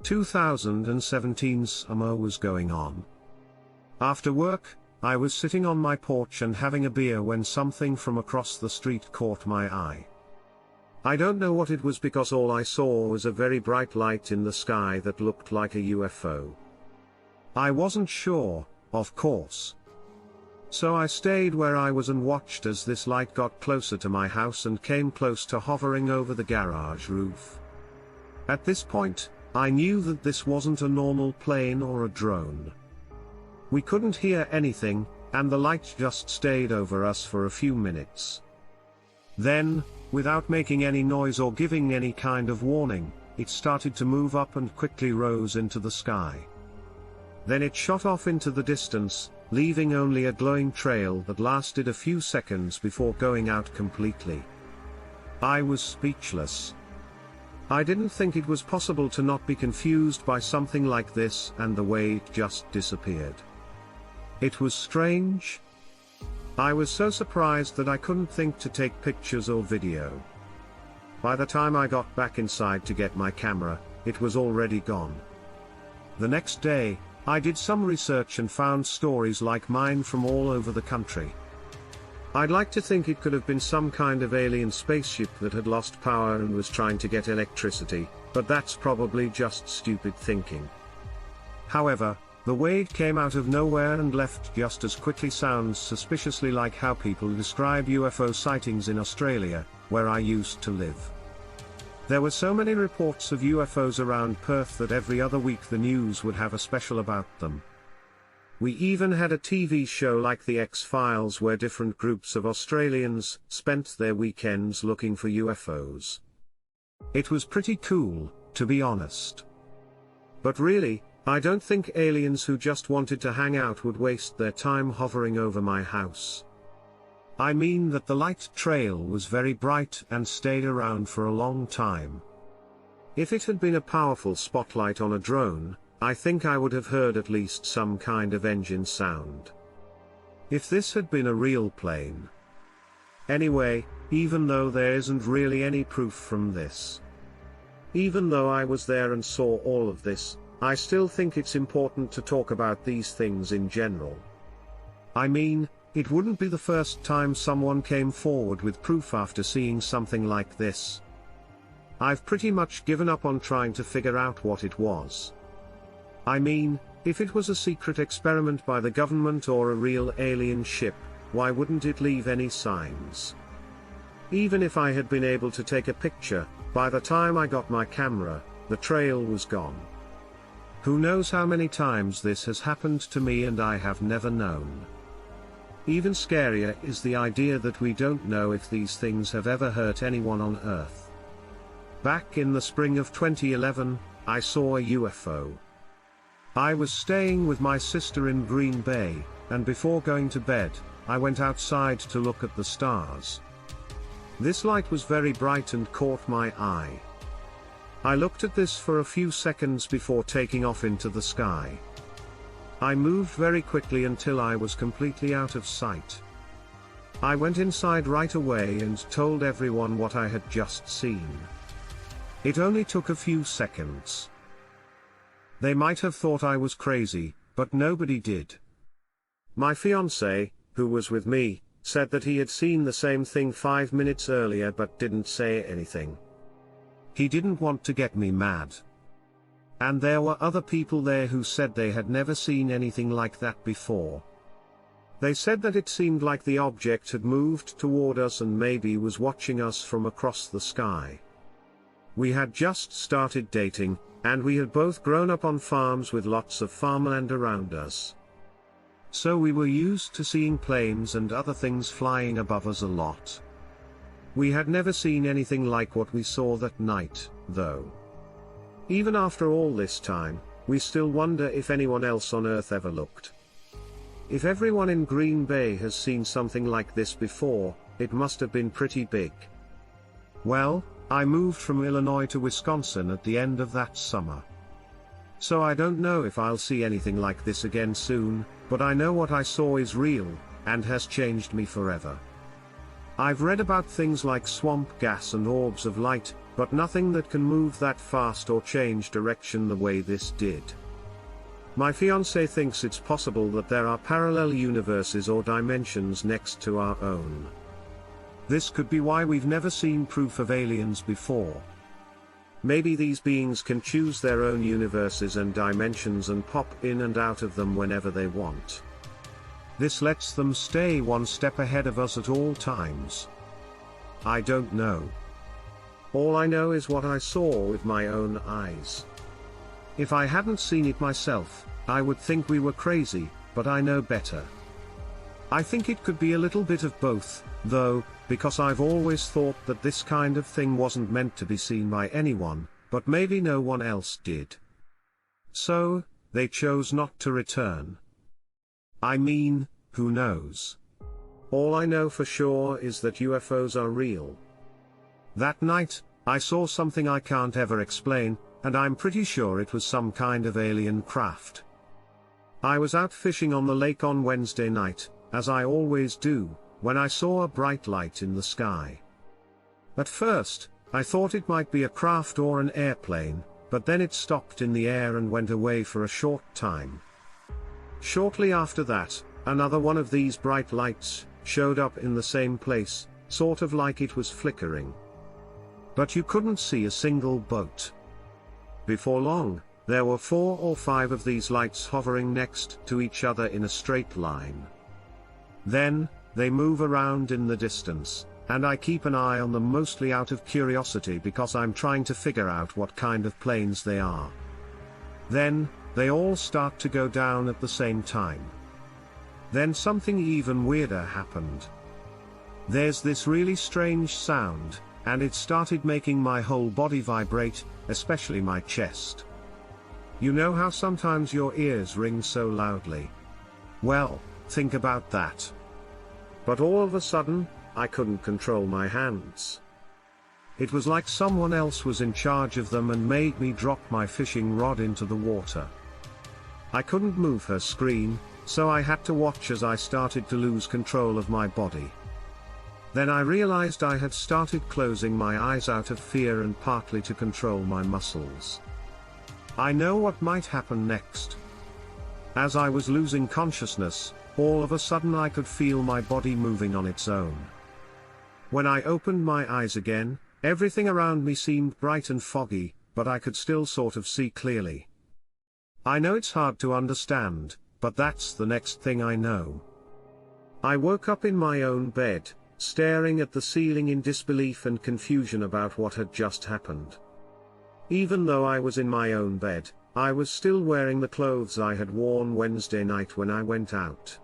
2017 summer was going on. After work, I was sitting on my porch and having a beer when something from across the street caught my eye. I don't know what it was because all I saw was a very bright light in the sky that looked like a UFO. I wasn't sure, of course. So I stayed where I was and watched as this light got closer to my house and came close to hovering over the garage roof. At this point, I knew that this wasn't a normal plane or a drone. We couldn't hear anything, and the light just stayed over us for a few minutes. Then, without making any noise or giving any kind of warning, it started to move up and quickly rose into the sky. Then it shot off into the distance, leaving only a glowing trail that lasted a few seconds before going out completely. I was speechless. I didn't think it was possible to not be confused by something like this and the way it just disappeared. It was strange. I was so surprised that I couldn't think to take pictures or video. By the time I got back inside to get my camera, it was already gone. The next day, I did some research and found stories like mine from all over the country. I'd like to think it could have been some kind of alien spaceship that had lost power and was trying to get electricity, but that's probably just stupid thinking. However, the way it came out of nowhere and left just as quickly sounds suspiciously like how people describe UFO sightings in Australia, where I used to live. There were so many reports of UFOs around Perth that every other week the news would have a special about them. We even had a TV show like The X-Files where different groups of Australians spent their weekends looking for UFOs. It was pretty cool, to be honest. But really, I don't think aliens who just wanted to hang out would waste their time hovering over my house. I mean that the light trail was very bright and stayed around for a long time. If it had been a powerful spotlight on a drone, I think I would have heard at least some kind of engine sound. If this had been a real plane. Anyway, even though there isn't really any proof from this. Even though I was there and saw all of this, I still think it's important to talk about these things in general. I mean, it wouldn't be the first time someone came forward with proof after seeing something like this. I've pretty much given up on trying to figure out what it was. I mean, if it was a secret experiment by the government or a real alien ship, why wouldn't it leave any signs? Even if I had been able to take a picture, by the time I got my camera, the trail was gone. Who knows how many times this has happened to me and I have never known. Even scarier is the idea that we don't know if these things have ever hurt anyone on Earth. Back in the spring of 2011, I saw a UFO. I was staying with my sister in Green Bay, and before going to bed, I went outside to look at the stars. This light was very bright and caught my eye. I looked at this for a few seconds before taking off into the sky. I moved very quickly until I was completely out of sight. I went inside right away and told everyone what I had just seen. It only took a few seconds. They might have thought I was crazy, but nobody did. My fiancé, who was with me, said that he had seen the same thing 5 minutes earlier but didn't say anything. He didn't want to get me mad. And there were other people there who said they had never seen anything like that before. They said that it seemed like the object had moved toward us and maybe was watching us from across the sky. We had just started dating, and we had both grown up on farms with lots of farmland around us. So we were used to seeing planes and other things flying above us a lot. We had never seen anything like what we saw that night, though. Even after all this time, we still wonder if anyone else on Earth ever looked. If everyone in Green Bay has seen something like this before, it must have been pretty big. Well, I moved from Illinois to Wisconsin at the end of that summer. So I don't know if I'll see anything like this again soon, but I know what I saw is real, and has changed me forever. I've read about things like swamp gas and orbs of light, but nothing that can move that fast or change direction the way this did. My fiancé thinks it's possible that there are parallel universes or dimensions next to our own. This could be why we've never seen proof of aliens before. Maybe these beings can choose their own universes and dimensions and pop in and out of them whenever they want. This lets them stay one step ahead of us at all times. I don't know. All I know is what I saw with my own eyes. If I hadn't seen it myself, I would think we were crazy, but I know better. I think it could be a little bit of both, though, because I've always thought that this kind of thing wasn't meant to be seen by anyone, but maybe no one else did. So, they chose not to return. I mean, who knows? All I know for sure is that UFOs are real. That night, I saw something I can't ever explain, and I'm pretty sure it was some kind of alien craft. I was out fishing on the lake on Wednesday night, as I always do, when I saw a bright light in the sky. At first, I thought it might be a craft or an airplane, but then it stopped in the air and went away for a short time. Shortly after that, another one of these bright lights showed up in the same place, sort of like it was flickering. But you couldn't see a single boat. Before long, there were 4 or 5 of these lights hovering next to each other in a straight line. Then, they move around in the distance, and I keep an eye on them mostly out of curiosity because I'm trying to figure out what kind of planes they are. Then, they all start to go down at the same time. Then something even weirder happened. There's this really strange sound, and it started making my whole body vibrate, especially my chest. You know how sometimes your ears ring so loudly? Well, think about that. But all of a sudden, I couldn't control my hands. It was like someone else was in charge of them and made me drop my fishing rod into the water. I couldn't move or scream, so I had to watch as I started to lose control of my body. Then I realized I had started closing my eyes out of fear and partly to control my muscles. I know what might happen next. As I was losing consciousness, all of a sudden I could feel my body moving on its own. When I opened my eyes again, everything around me seemed bright and foggy, but I could still sort of see clearly. I know it's hard to understand, but that's the next thing I know. I woke up in my own bed, staring at the ceiling in disbelief and confusion about what had just happened. Even though I was in my own bed, I was still wearing the clothes I had worn Wednesday night when I went out.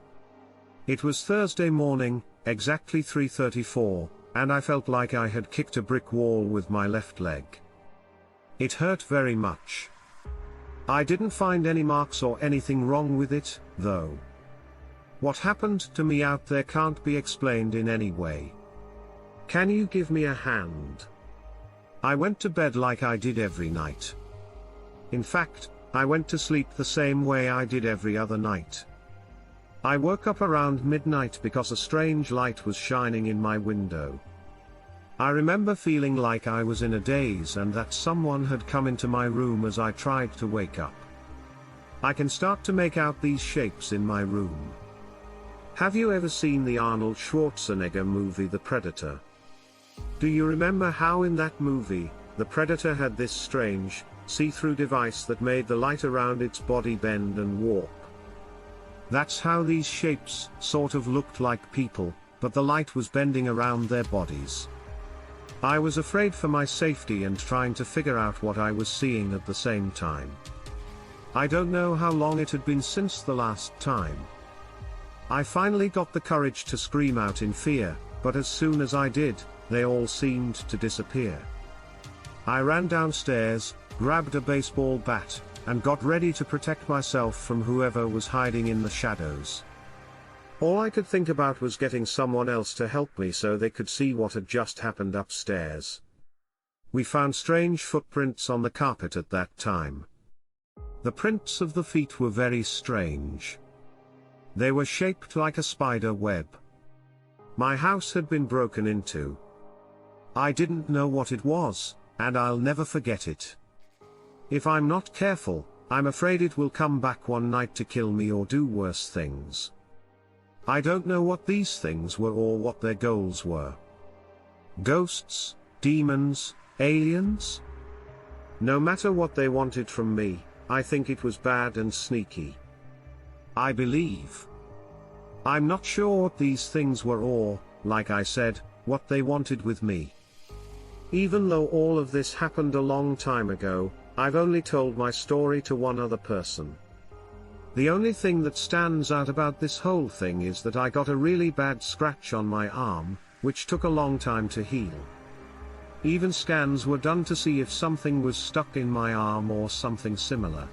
It was Thursday morning, exactly 3:34, and I felt like I had kicked a brick wall with my left leg. It hurt very much. I didn't find any marks or anything wrong with it, though. What happened to me out there can't be explained in any way. Can you give me a hand? I went to bed like I did every night. In fact, I went to sleep the same way I did every other night. I woke up around midnight because a strange light was shining in my window. I remember feeling like I was in a daze and that someone had come into my room as I tried to wake up. I can start to make out these shapes in my room. Have you ever seen the Arnold Schwarzenegger movie The Predator? Do you remember how in that movie, the Predator had this strange, see-through device that made the light around its body bend and warp? That's how these shapes sort of looked like people, but the light was bending around their bodies. I was afraid for my safety and trying to figure out what I was seeing at the same time. I don't know how long it had been since the last time. I finally got the courage to scream out in fear, but as soon as I did, they all seemed to disappear. I ran downstairs, grabbed a baseball bat, and got ready to protect myself from whoever was hiding in the shadows. All I could think about was getting someone else to help me so they could see what had just happened upstairs. We found strange footprints on the carpet at that time. The prints of the feet were very strange. They were shaped like a spider web. My house had been broken into. I didn't know what it was, and I'll never forget it. If I'm not careful, I'm afraid it will come back one night to kill me or do worse things. I don't know what these things were or what their goals were. Ghosts, demons, aliens? No matter what they wanted from me, I think it was bad and sneaky. I believe. I'm not sure what these things were or, like I said, what they wanted with me. Even though all of this happened a long time ago, I've only told my story to one other person. The only thing that stands out about this whole thing is that I got a really bad scratch on my arm, which took a long time to heal. Even scans were done to see if something was stuck in my arm or something similar.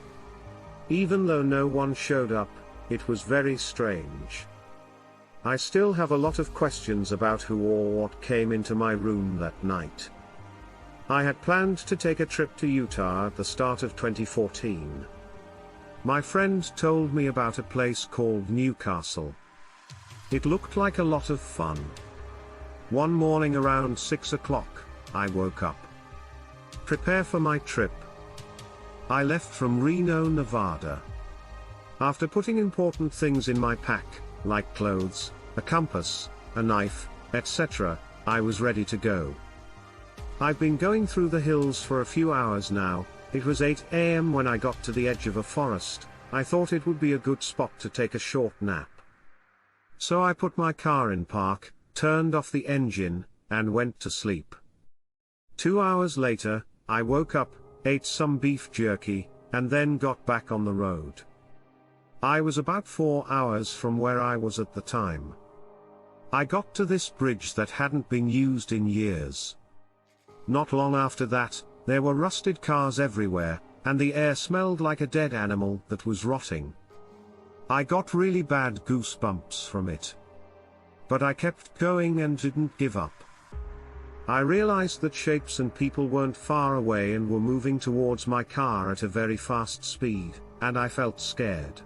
Even though no one showed up, it was very strange. I still have a lot of questions about who or what came into my room that night. I had planned to take a trip to Utah at the start of 2014. My friend told me about a place called Newcastle. It looked like a lot of fun. One morning around 6 o'clock, I woke up. Prepare for my trip. I left from Reno, Nevada. After putting important things in my pack, like clothes, a compass, a knife, etc., I was ready to go. I've been going through the hills for a few hours now. It was 8 a.m. when I got to the edge of a forest. I thought it would be a good spot to take a short nap. So I put my car in park, turned off the engine, and went to sleep. 2 hours later, I woke up, ate some beef jerky, and then got back on the road. I was about 4 hours from where I was at the time. I got to this bridge that hadn't been used in years. Not long after that, there were rusted cars everywhere, and the air smelled like a dead animal that was rotting. I got really bad goosebumps from it. But I kept going and didn't give up. I realized that shapes and people weren't far away and were moving towards my car at a very fast speed, and I felt scared.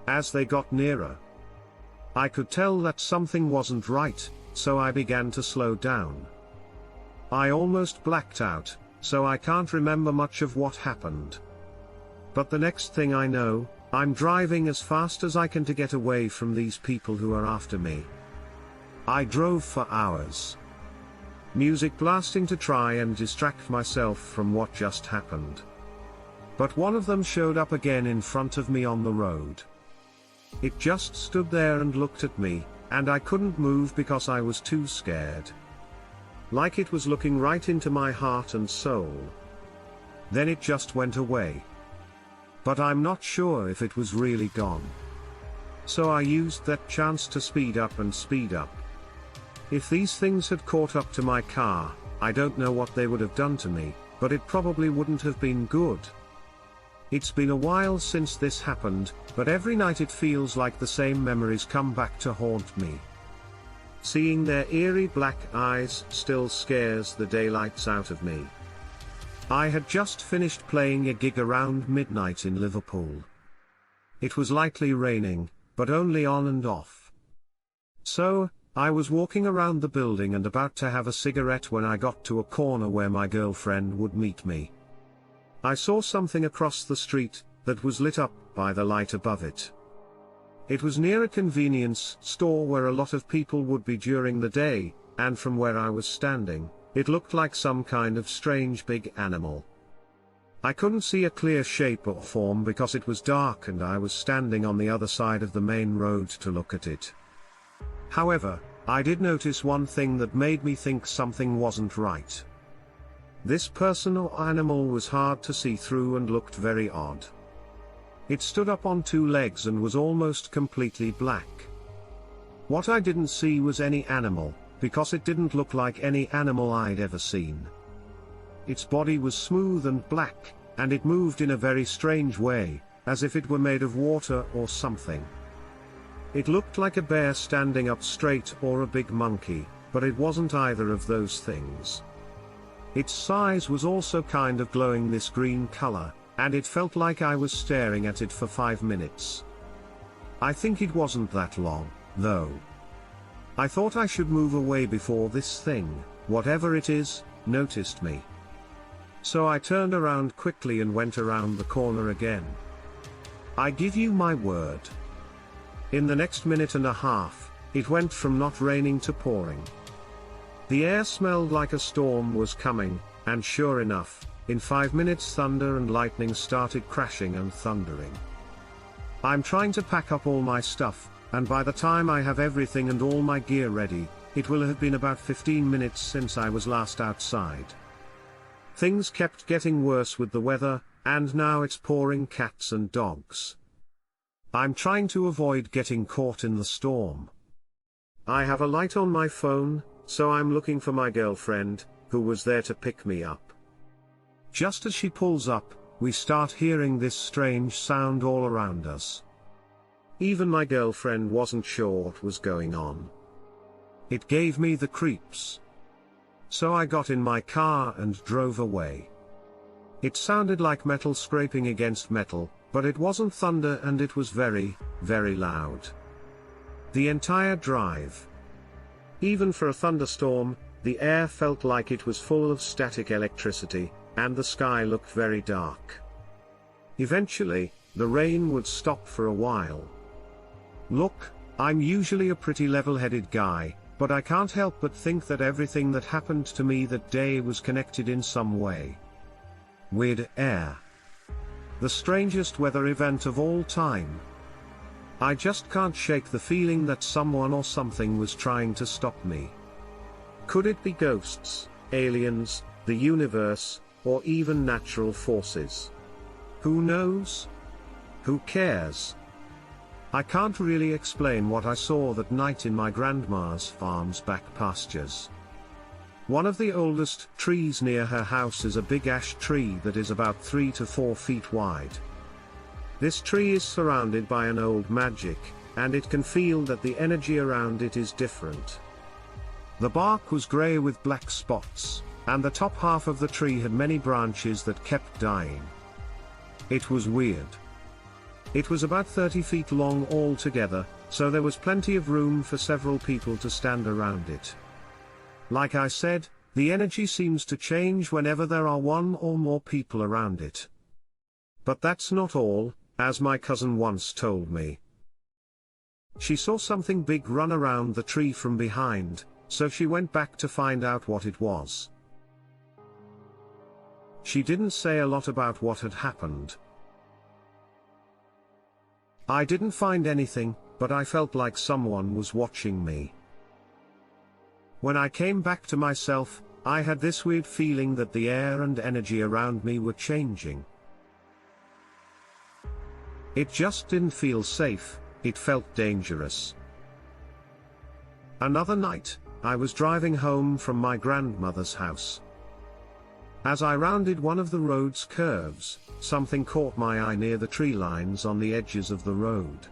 As they got nearer, I could tell that something wasn't right, so I began to slow down. I almost blacked out, so I can't remember much of what happened. But the next thing I know, I'm driving as fast as I can to get away from these people who are after me. I drove for hours. Music blasting to try and distract myself from what just happened. But one of them showed up again in front of me on the road. It just stood there and looked at me, and I couldn't move because I was too scared. Like it was looking right into my heart and soul. Then it just went away. But I'm not sure if it was really gone. So I used that chance to speed up and speed up. If these things had caught up to my car, I don't know what they would have done to me, but it probably wouldn't have been good. It's been a while since this happened, but every night it feels like the same memories come back to haunt me. Seeing their eerie black eyes still scares the daylights out of me. I had just finished playing a gig around midnight in Liverpool. It was lightly raining, but only on and off. So, I was walking around the building and about to have a cigarette when I got to a corner where my girlfriend would meet me. I saw something across the street that was lit up by the light above it. It was near a convenience store where a lot of people would be during the day, and from where I was standing, it looked like some kind of strange big animal. I couldn't see a clear shape or form because it was dark and I was standing on the other side of the main road to look at it. However, I did notice one thing that made me think something wasn't right. This person or animal was hard to see through and looked very odd. It stood up on two legs and was almost completely black. What I didn't see was any animal, because it didn't look like any animal I'd ever seen. Its body was smooth and black, and it moved in a very strange way, as if it were made of water or something. It looked like a bear standing up straight or a big monkey, but it wasn't either of those things. Its size was also kind of glowing this green color, and it felt like I was staring at it for 5 minutes. I think it wasn't that long, though. I thought I should move away before this thing, whatever it is, noticed me. So I turned around quickly and went around the corner again. I give you my word. In the next minute and a half, it went from not raining to pouring. The air smelled like a storm was coming, and sure enough, in 5 minutes thunder and lightning started crashing and thundering. I'm trying to pack up all my stuff, and by the time I have everything and all my gear ready, it will have been about 15 minutes since I was last outside. Things kept getting worse with the weather, and now it's pouring cats and dogs. I'm trying to avoid getting caught in the storm. I have a light on my phone, so I'm looking for my girlfriend, who was there to pick me up. Just as she pulls up, we start hearing this strange sound all around us. Even my girlfriend wasn't sure what was going on. It gave me the creeps. So I got in my car and drove away. It sounded like metal scraping against metal, but it wasn't thunder and it was very, very loud. The entire drive. Even for a thunderstorm, the air felt like it was full of static electricity, and the sky looked very dark. Eventually, the rain would stop for a while. Look, I'm usually a pretty level-headed guy, but I can't help but think that everything that happened to me that day was connected in some way. Weird air. The strangest weather event of all time. I just can't shake the feeling that someone or something was trying to stop me. Could it be ghosts, aliens, the universe, or even natural forces? Who knows? Who cares? I can't really explain what I saw that night in my grandma's farm's back pastures. One of the oldest trees near her house is a big ash tree that is about 3 to 4 feet wide. This tree is surrounded by an old magic, and it can feel that the energy around it is different. The bark was grey with black spots, and the top half of the tree had many branches that kept dying. It was weird. It was about 30 feet long altogether, so there was plenty of room for several people to stand around it. Like I said, the energy seems to change whenever there are one or more people around it. But that's not all, as my cousin once told me. She saw something big run around the tree from behind, so she went back to find out what it was. She didn't say a lot about what had happened. I didn't find anything, but I felt like someone was watching me. When I came back to myself, I had this weird feeling that the air and energy around me were changing. It just didn't feel safe, it felt dangerous. Another night, I was driving home from my grandmother's house. As I rounded one of the road's curves, something caught my eye near the tree lines on the edges of the road.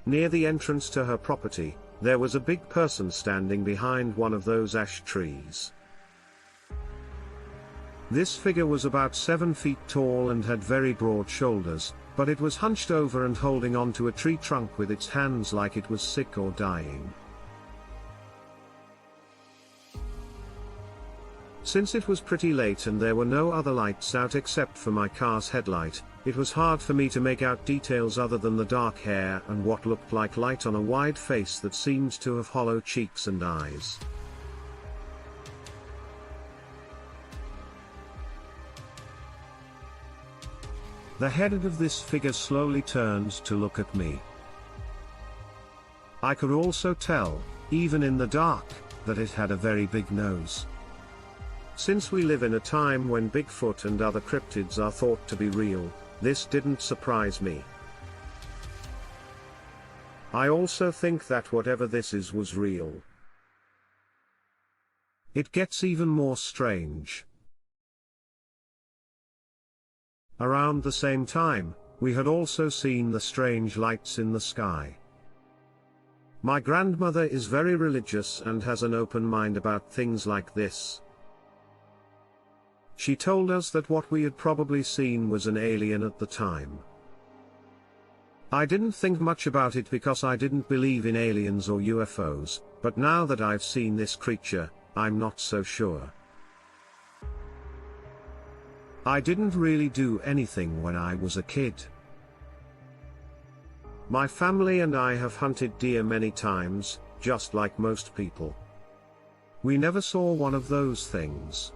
Near the entrance to her property, there was a big person standing behind one of those ash trees. This figure was about 7 feet tall and had very broad shoulders, but it was hunched over and holding onto a tree trunk with its hands like it was sick or dying. Since it was pretty late and there were no other lights out except for my car's headlight, it was hard for me to make out details other than the dark hair and what looked like light on a wide face that seemed to have hollow cheeks and eyes. The head of this figure slowly turned to look at me. I could also tell, even in the dark, that it had a very big nose. Since we live in a time when Bigfoot and other cryptids are thought to be real, this didn't surprise me. I also think that whatever this is was real. It gets even more strange. Around the same time, we had also seen the strange lights in the sky. My grandmother is very religious and has an open mind about things like this. She told us that what we had probably seen was an alien at the time. I didn't think much about it because I didn't believe in aliens or UFOs, but now that I've seen this creature, I'm not so sure. I didn't really do anything when I was a kid. My family and I have hunted deer many times, just like most people. We never saw one of those things.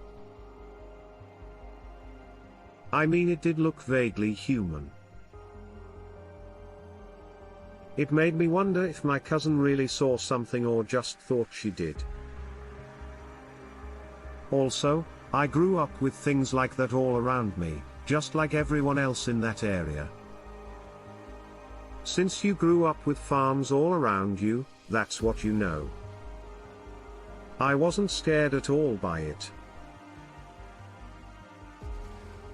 I mean, it did look vaguely human. It made me wonder if my cousin really saw something or just thought she did. Also, I grew up with things like that all around me, just like everyone else in that area. Since you grew up with farms all around you, that's what you know. I wasn't scared at all by it.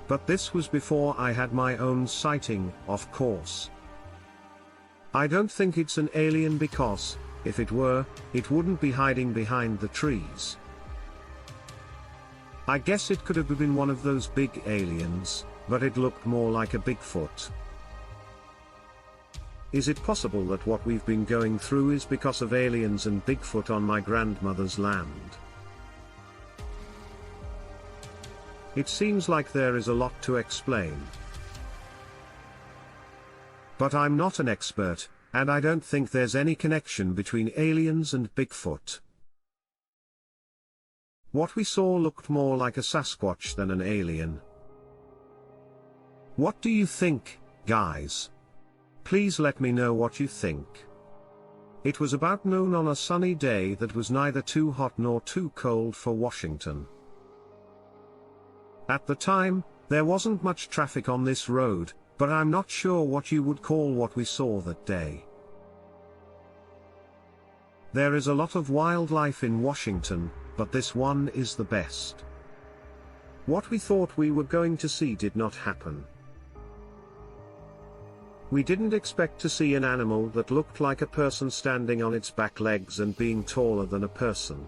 But this was before I had my own sighting, of course. I don't think it's an alien because, if it were, it wouldn't be hiding behind the trees. I guess it could have been one of those big aliens, but it looked more like a Bigfoot. Is it possible that what we've been going through is because of aliens and Bigfoot on my grandmother's land? It seems like there is a lot to explain. But I'm not an expert, and I don't think there's any connection between aliens and Bigfoot. What we saw looked more like a Sasquatch than an alien. What do you think, guys? Please let me know what you think. It was about noon on a sunny day that was neither too hot nor too cold for Washington. At the time, there wasn't much traffic on this road, but I'm not sure what you would call what we saw that day. There is a lot of wildlife in Washington, but this one is the best. What we thought we were going to see did not happen. We didn't expect to see an animal that looked like a person standing on its back legs and being taller than a person.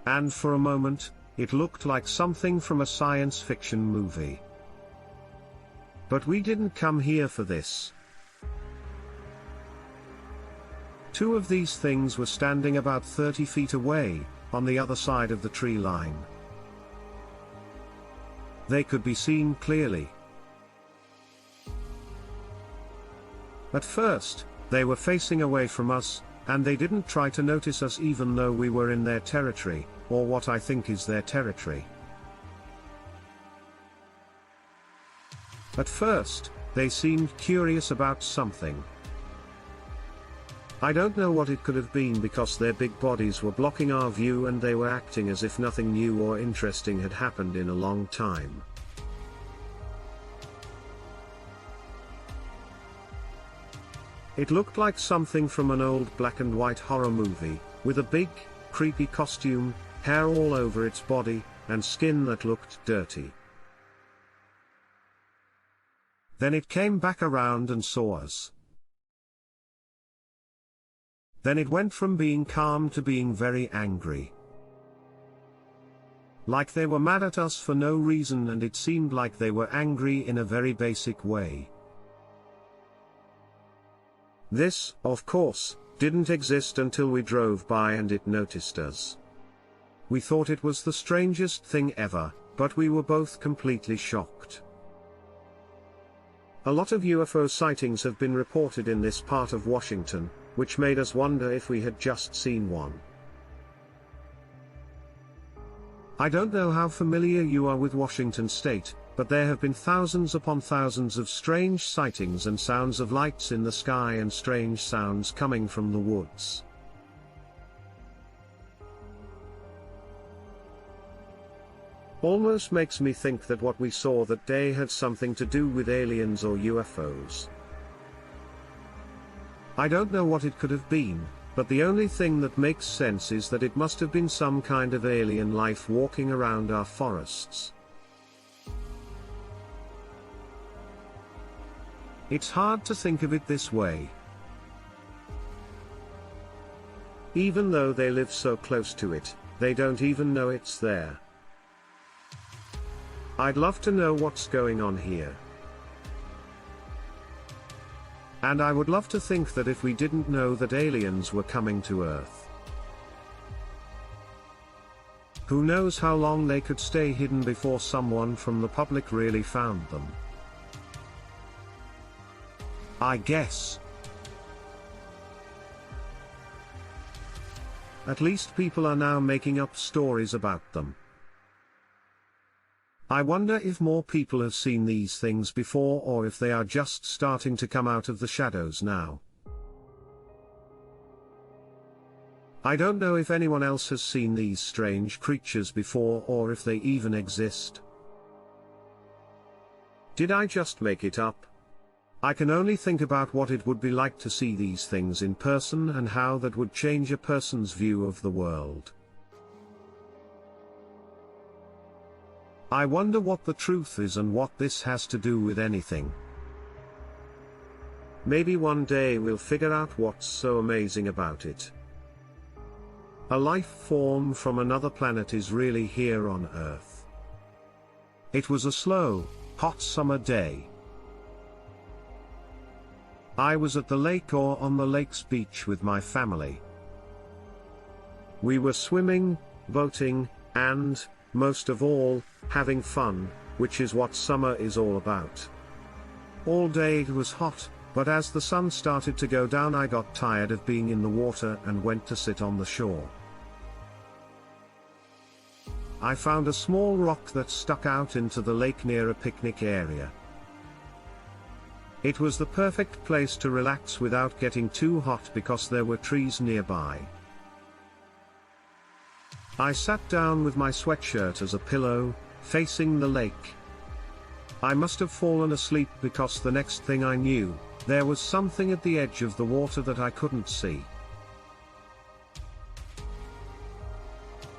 And for a moment, it looked like something from a science fiction movie. But we didn't come here for this. Two of these things were standing about 30 feet away, on the other side of the tree line. They could be seen clearly. At first, they were facing away from us, and they didn't try to notice us even though we were in their territory, or what I think is their territory. At first, they seemed curious about something. I don't know what it could have been because their big bodies were blocking our view and they were acting as if nothing new or interesting had happened in a long time. It looked like something from an old black and white horror movie, with a big, creepy costume, hair all over its body, and skin that looked dirty. Then it came back around and saw us. Then it went from being calm to being very angry. Like they were mad at us for no reason, and it seemed like they were angry in a very basic way. This, of course, didn't exist until we drove by and it noticed us. We thought it was the strangest thing ever, but we were both completely shocked. A lot of UFO sightings have been reported in this part of Washington, which made us wonder if we had just seen one. I don't know how familiar you are with Washington State, but there have been thousands upon thousands of strange sightings and sounds of lights in the sky and strange sounds coming from the woods. Almost makes me think that what we saw that day had something to do with aliens or UFOs. I don't know what it could have been, but the only thing that makes sense is that it must have been some kind of alien life walking around our forests. It's hard to think of it this way. Even though they live so close to it, they don't even know it's there. I'd love to know what's going on here. And I would love to think that if we didn't know that aliens were coming to Earth. Who knows how long they could stay hidden before someone from the public really found them. I guess. At least people are now making up stories about them. I wonder if more people have seen these things before or if they are just starting to come out of the shadows now. I don't know if anyone else has seen these strange creatures before or if they even exist. Did I just make it up? I can only think about what it would be like to see these things in person and how that would change a person's view of the world. I wonder what the truth is and what this has to do with anything. Maybe one day we'll figure out what's so amazing about it. A life form from another planet is really here on Earth. It was a slow, hot summer day. I was at the lake or on the lake's beach with my family. We were swimming, boating, and, most of all, having fun, which is what summer is all about. All day it was hot, but as the sun started to go down I got tired of being in the water and went to sit on the shore. I found a small rock that stuck out into the lake near a picnic area. It was the perfect place to relax without getting too hot because there were trees nearby. I sat down with my sweatshirt as a pillow, facing the lake. I must have fallen asleep because the next thing I knew, there was something at the edge of the water that I couldn't see.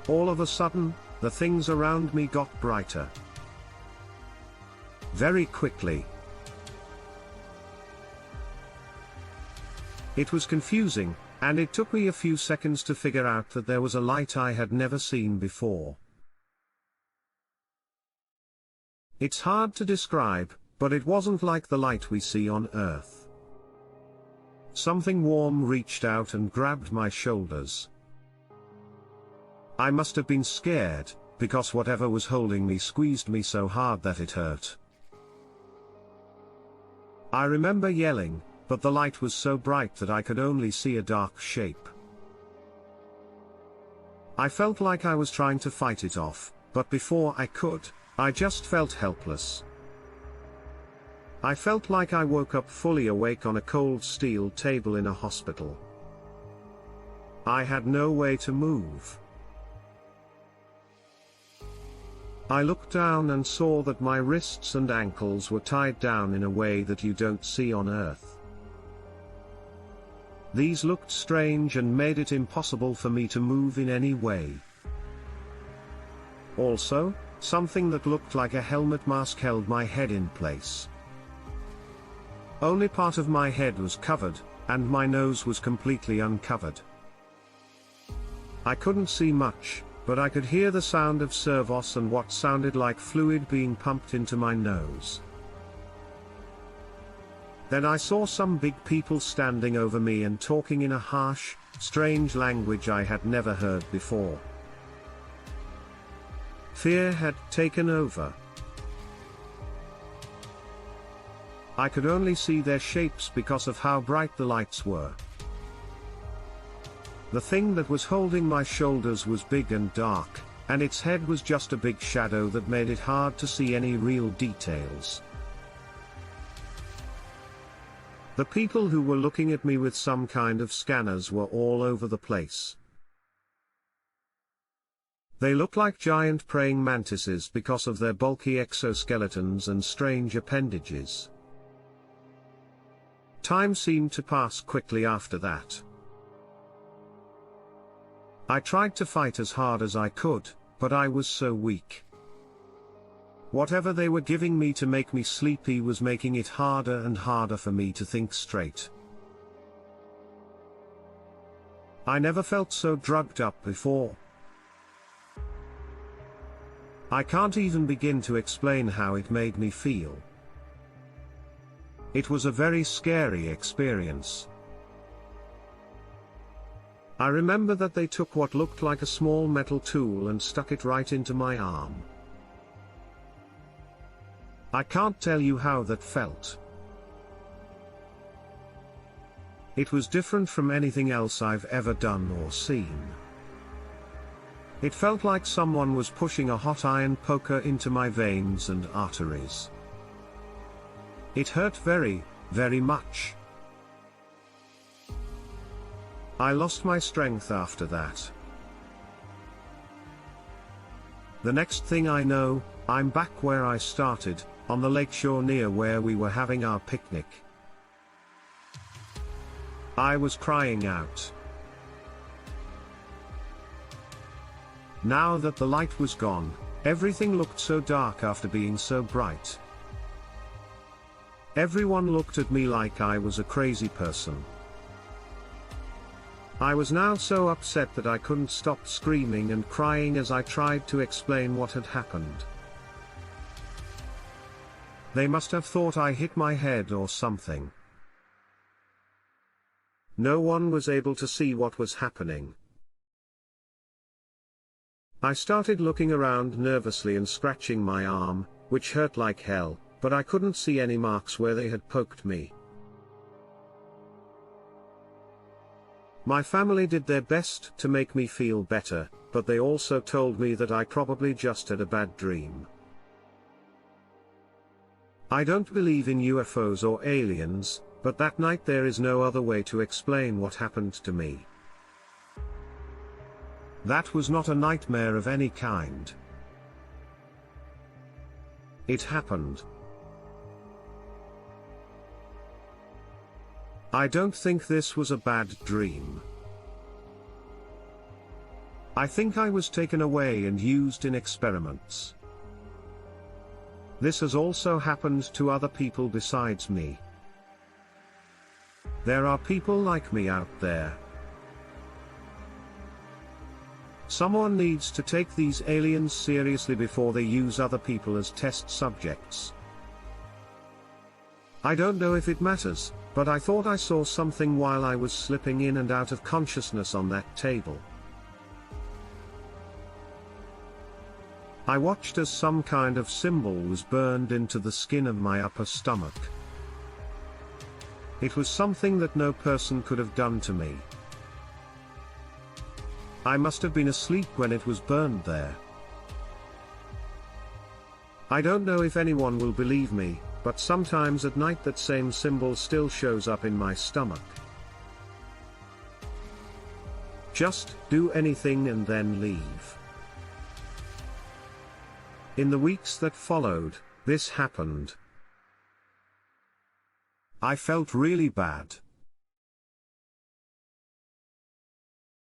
All of a sudden, the things around me got brighter. Very quickly. It was confusing, and it took me a few seconds to figure out that there was a light I had never seen before. It's hard to describe, but it wasn't like the light we see on Earth. Something warm reached out and grabbed my shoulders. I must have been scared, because whatever was holding me squeezed me so hard that it hurt. I remember yelling, but the light was so bright that I could only see a dark shape. I felt like I was trying to fight it off, but before I could, I just felt helpless. I felt like I woke up fully awake on a cold steel table in a hospital. I had no way to move. I looked down and saw that my wrists and ankles were tied down in a way that you don't see on Earth. These looked strange and made it impossible for me to move in any way. Also, something that looked like a helmet mask held my head in place. Only part of my head was covered, and my nose was completely uncovered. I couldn't see much, but I could hear the sound of servos and what sounded like fluid being pumped into my nose. Then I saw some big people standing over me and talking in a harsh, strange language I had never heard before. Fear had taken over. I could only see their shapes because of how bright the lights were. The thing that was holding my shoulders was big and dark, and its head was just a big shadow that made it hard to see any real details. The people who were looking at me with some kind of scanners were all over the place. They looked like giant praying mantises because of their bulky exoskeletons and strange appendages. Time seemed to pass quickly after that. I tried to fight as hard as I could, but I was so weak. Whatever they were giving me to make me sleepy was making it harder and harder for me to think straight. I never felt so drugged up before. I can't even begin to explain how it made me feel. It was a very scary experience. I remember that they took what looked like a small metal tool and stuck it right into my arm. I can't tell you how that felt. It was different from anything else I've ever done or seen. It felt like someone was pushing a hot iron poker into my veins and arteries. It hurt very, very much. I lost my strength after that. The next thing I know, I'm back where I started, on the lakeshore near where we were having our picnic. I was crying out. Now that the light was gone, everything looked so dark after being so bright. Everyone looked at me like I was a crazy person. I was now so upset that I couldn't stop screaming and crying as I tried to explain what had happened. They must have thought I hit my head or something. No one was able to see what was happening. I started looking around nervously and scratching my arm, which hurt like hell, but I couldn't see any marks where they had poked me. My family did their best to make me feel better, but they also told me that I probably just had a bad dream. I don't believe in UFOs or aliens, but that night there is no other way to explain what happened to me. That was not a nightmare of any kind. It happened. I don't think this was a bad dream. I think I was taken away and used in experiments. This has also happened to other people besides me. There are people like me out there. Someone needs to take these aliens seriously before they use other people as test subjects. I don't know if it matters, but I thought I saw something while I was slipping in and out of consciousness on that table. I watched as some kind of symbol was burned into the skin of my upper stomach. It was something that no person could have done to me. I must have been asleep when it was burned there. I don't know if anyone will believe me, but sometimes at night that same symbol still shows up in my stomach. Just do anything and then leave. In the weeks that followed, this happened. I felt really bad.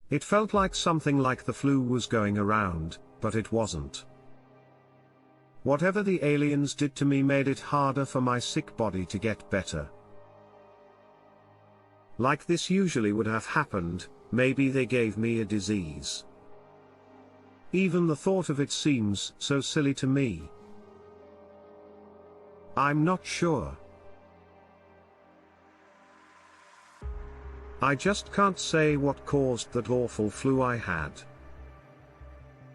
It felt like something like the flu was going around, but it wasn't. Whatever the aliens did to me made it harder for my sick body to get better. Like this usually would have happened, maybe they gave me a disease. Even the thought of it seems so silly to me. I'm not sure. I just can't say what caused that awful flu I had.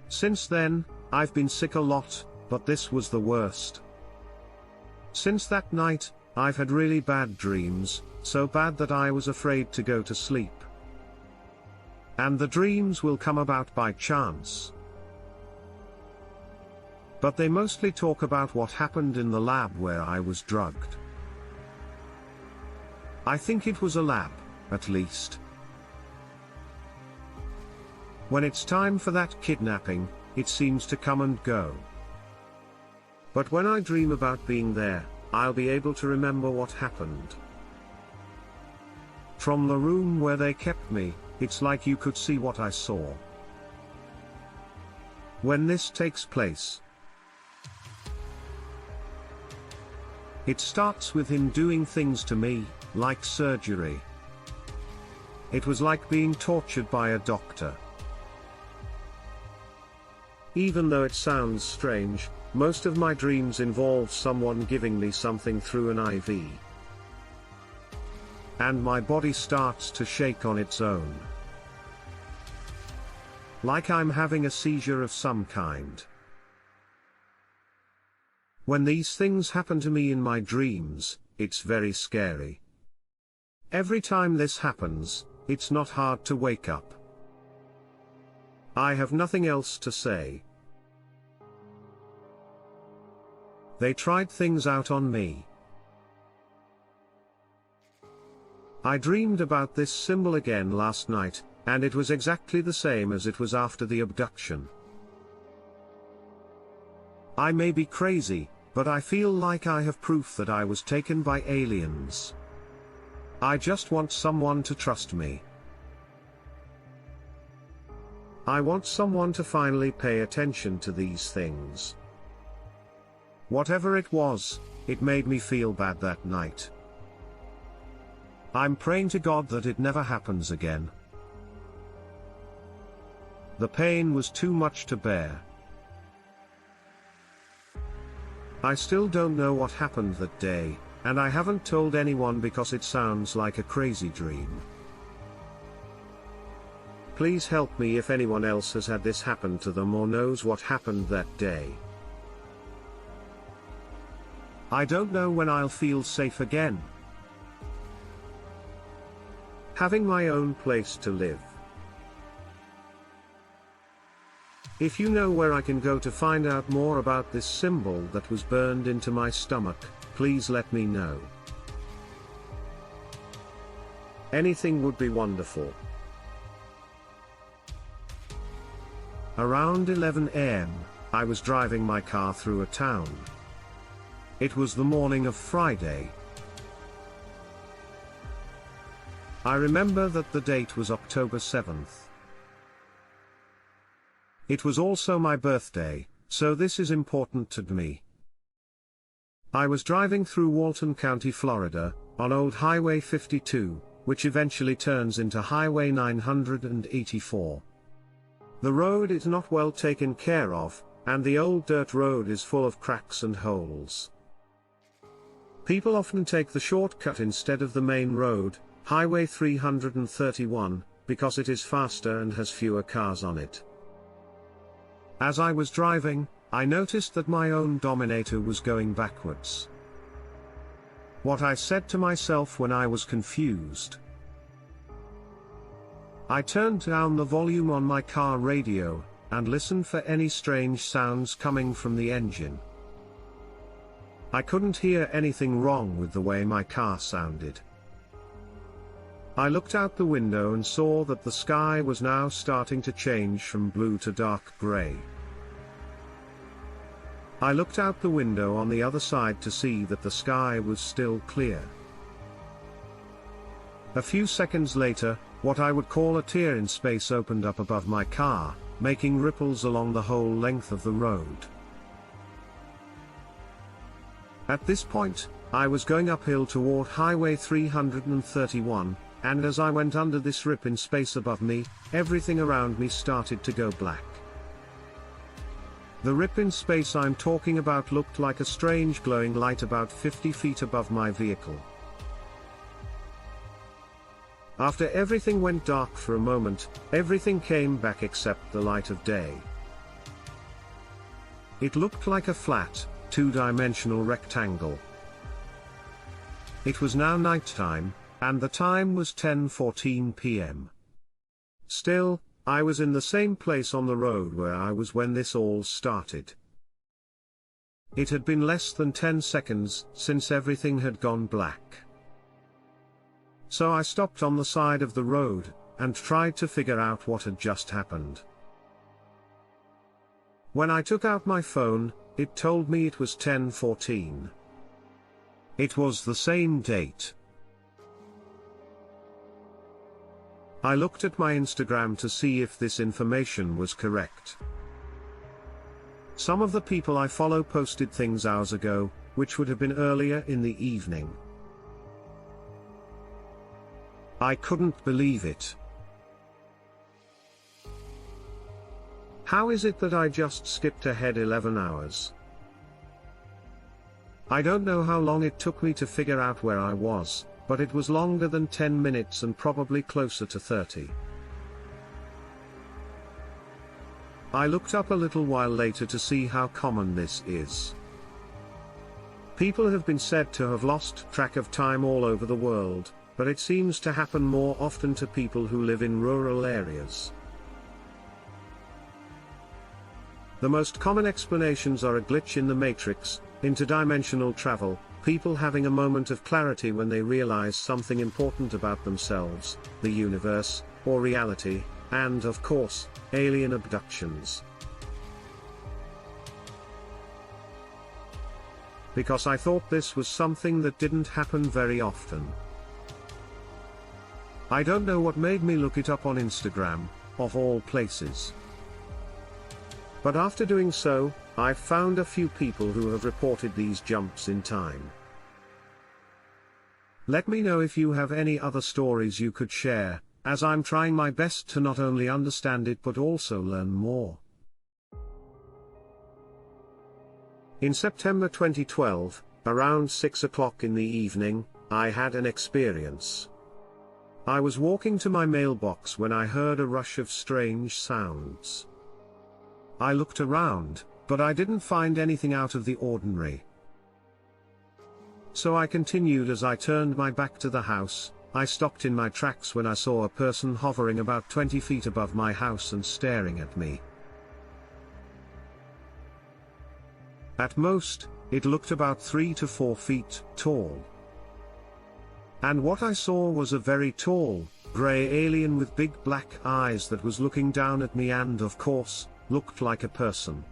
Since then, I've been sick a lot, but this was the worst. Since that night, I've had really bad dreams, so bad that I was afraid to go to sleep. And the dreams will come about by chance. But they mostly talk about what happened in the lab where I was drugged. I think it was a lab, at least. When it's time for that kidnapping, it seems to come and go. But when I dream about being there, I'll be able to remember what happened. From the room where they kept me, it's like you could see what I saw. When this takes place, it starts with him doing things to me, like surgery. It was like being tortured by a doctor. Even though it sounds strange, most of my dreams involve someone giving me something through an IV. And my body starts to shake on its own. like I'm having a seizure of some kind. When these things happen to me in my dreams, it's very scary. Every time this happens, it's not hard to wake up. I have nothing else to say. They tried things out on me. I dreamed about this symbol again last night, and it was exactly the same as it was after the abduction. I may be crazy, but I feel like I have proof that I was taken by aliens. I just want someone to trust me. I want someone to finally pay attention to these things. Whatever it was, it made me feel bad that night. I'm praying to God that it never happens again. The pain was too much to bear. I still don't know what happened that day, and I haven't told anyone because it sounds like a crazy dream. Please help me if anyone else has had this happen to them or knows what happened that day. I don't know when I'll feel safe again. Having my own place to live. If you know where I can go to find out more about this symbol that was burned into my stomach, please let me know. Anything would be wonderful. Around 11 AM, I was driving my car through a town. It was the morning of Friday. I remember that the date was October 7th. It was also my birthday, so this is important to me. I was driving through Walton County, Florida, on Old Highway 52, which eventually turns into Highway 984. The road is not well taken care of, and the old dirt road is full of cracks and holes. People often take the shortcut instead of the main road, Highway 331, because it is faster and has fewer cars on it. As I was driving, I noticed that my own Dominator was going backwards. What I said to myself when I was confused. I turned down the volume on my car radio, and listened for any strange sounds coming from the engine. I couldn't hear anything wrong with the way my car sounded. I looked out the window and saw that the sky was now starting to change from blue to dark gray. I looked out the window on the other side to see that the sky was still clear. A few seconds later, what I would call a tear in space opened up above my car, making ripples along the whole length of the road. At this point, I was going uphill toward Highway 331, and as I went under this rip in space above me, everything around me started to go black. The rip in space I'm talking about looked like a strange glowing light about 50 feet above my vehicle. After everything went dark for a moment, everything came back except the light of day. It looked like a flat, two-dimensional rectangle. It was now nighttime, and the time was 10:14 p.m. Still, I was in the same place on the road where I was when this all started. It had been less than 10 seconds since everything had gone black. So I stopped on the side of the road, and tried to figure out what had just happened. When I took out my phone, it told me it was 10:14. It was the same date. I looked at my Instagram to see if this information was correct. Some of the people I follow posted things hours ago, which would have been earlier in the evening. I couldn't believe it. How is it that I just skipped ahead 11 hours? I don't know how long it took me to figure out where I was, but it was longer than 10 minutes and probably closer to 30. I looked up a little while later to see how common this is. People have been said to have lost track of time all over the world, but it seems to happen more often to people who live in rural areas. The most common explanations are a glitch in the matrix, interdimensional travel, people having a moment of clarity when they realize something important about themselves, the universe, or reality, and of course, alien abductions. Because I thought this was something that didn't happen very often. I don't know what made me look it up on Instagram, of all places. But after doing so, I've found a few people who have reported these jumps in time. Let me know if you have any other stories you could share, as I'm trying my best to not only understand it but also learn more. In September 2012, around 6 o'clock in the evening, I had an experience. I was walking to my mailbox when I heard a rush of strange sounds. I looked around, but I didn't find anything out of the ordinary. So I continued. As I turned my back to the house, I stopped in my tracks when I saw a person hovering about 20 feet above my house and staring at me. At most, it looked about 3 to 4 feet tall. And what I saw was a very tall, grey alien with big black eyes that was looking down at me and, of course, looked like a person.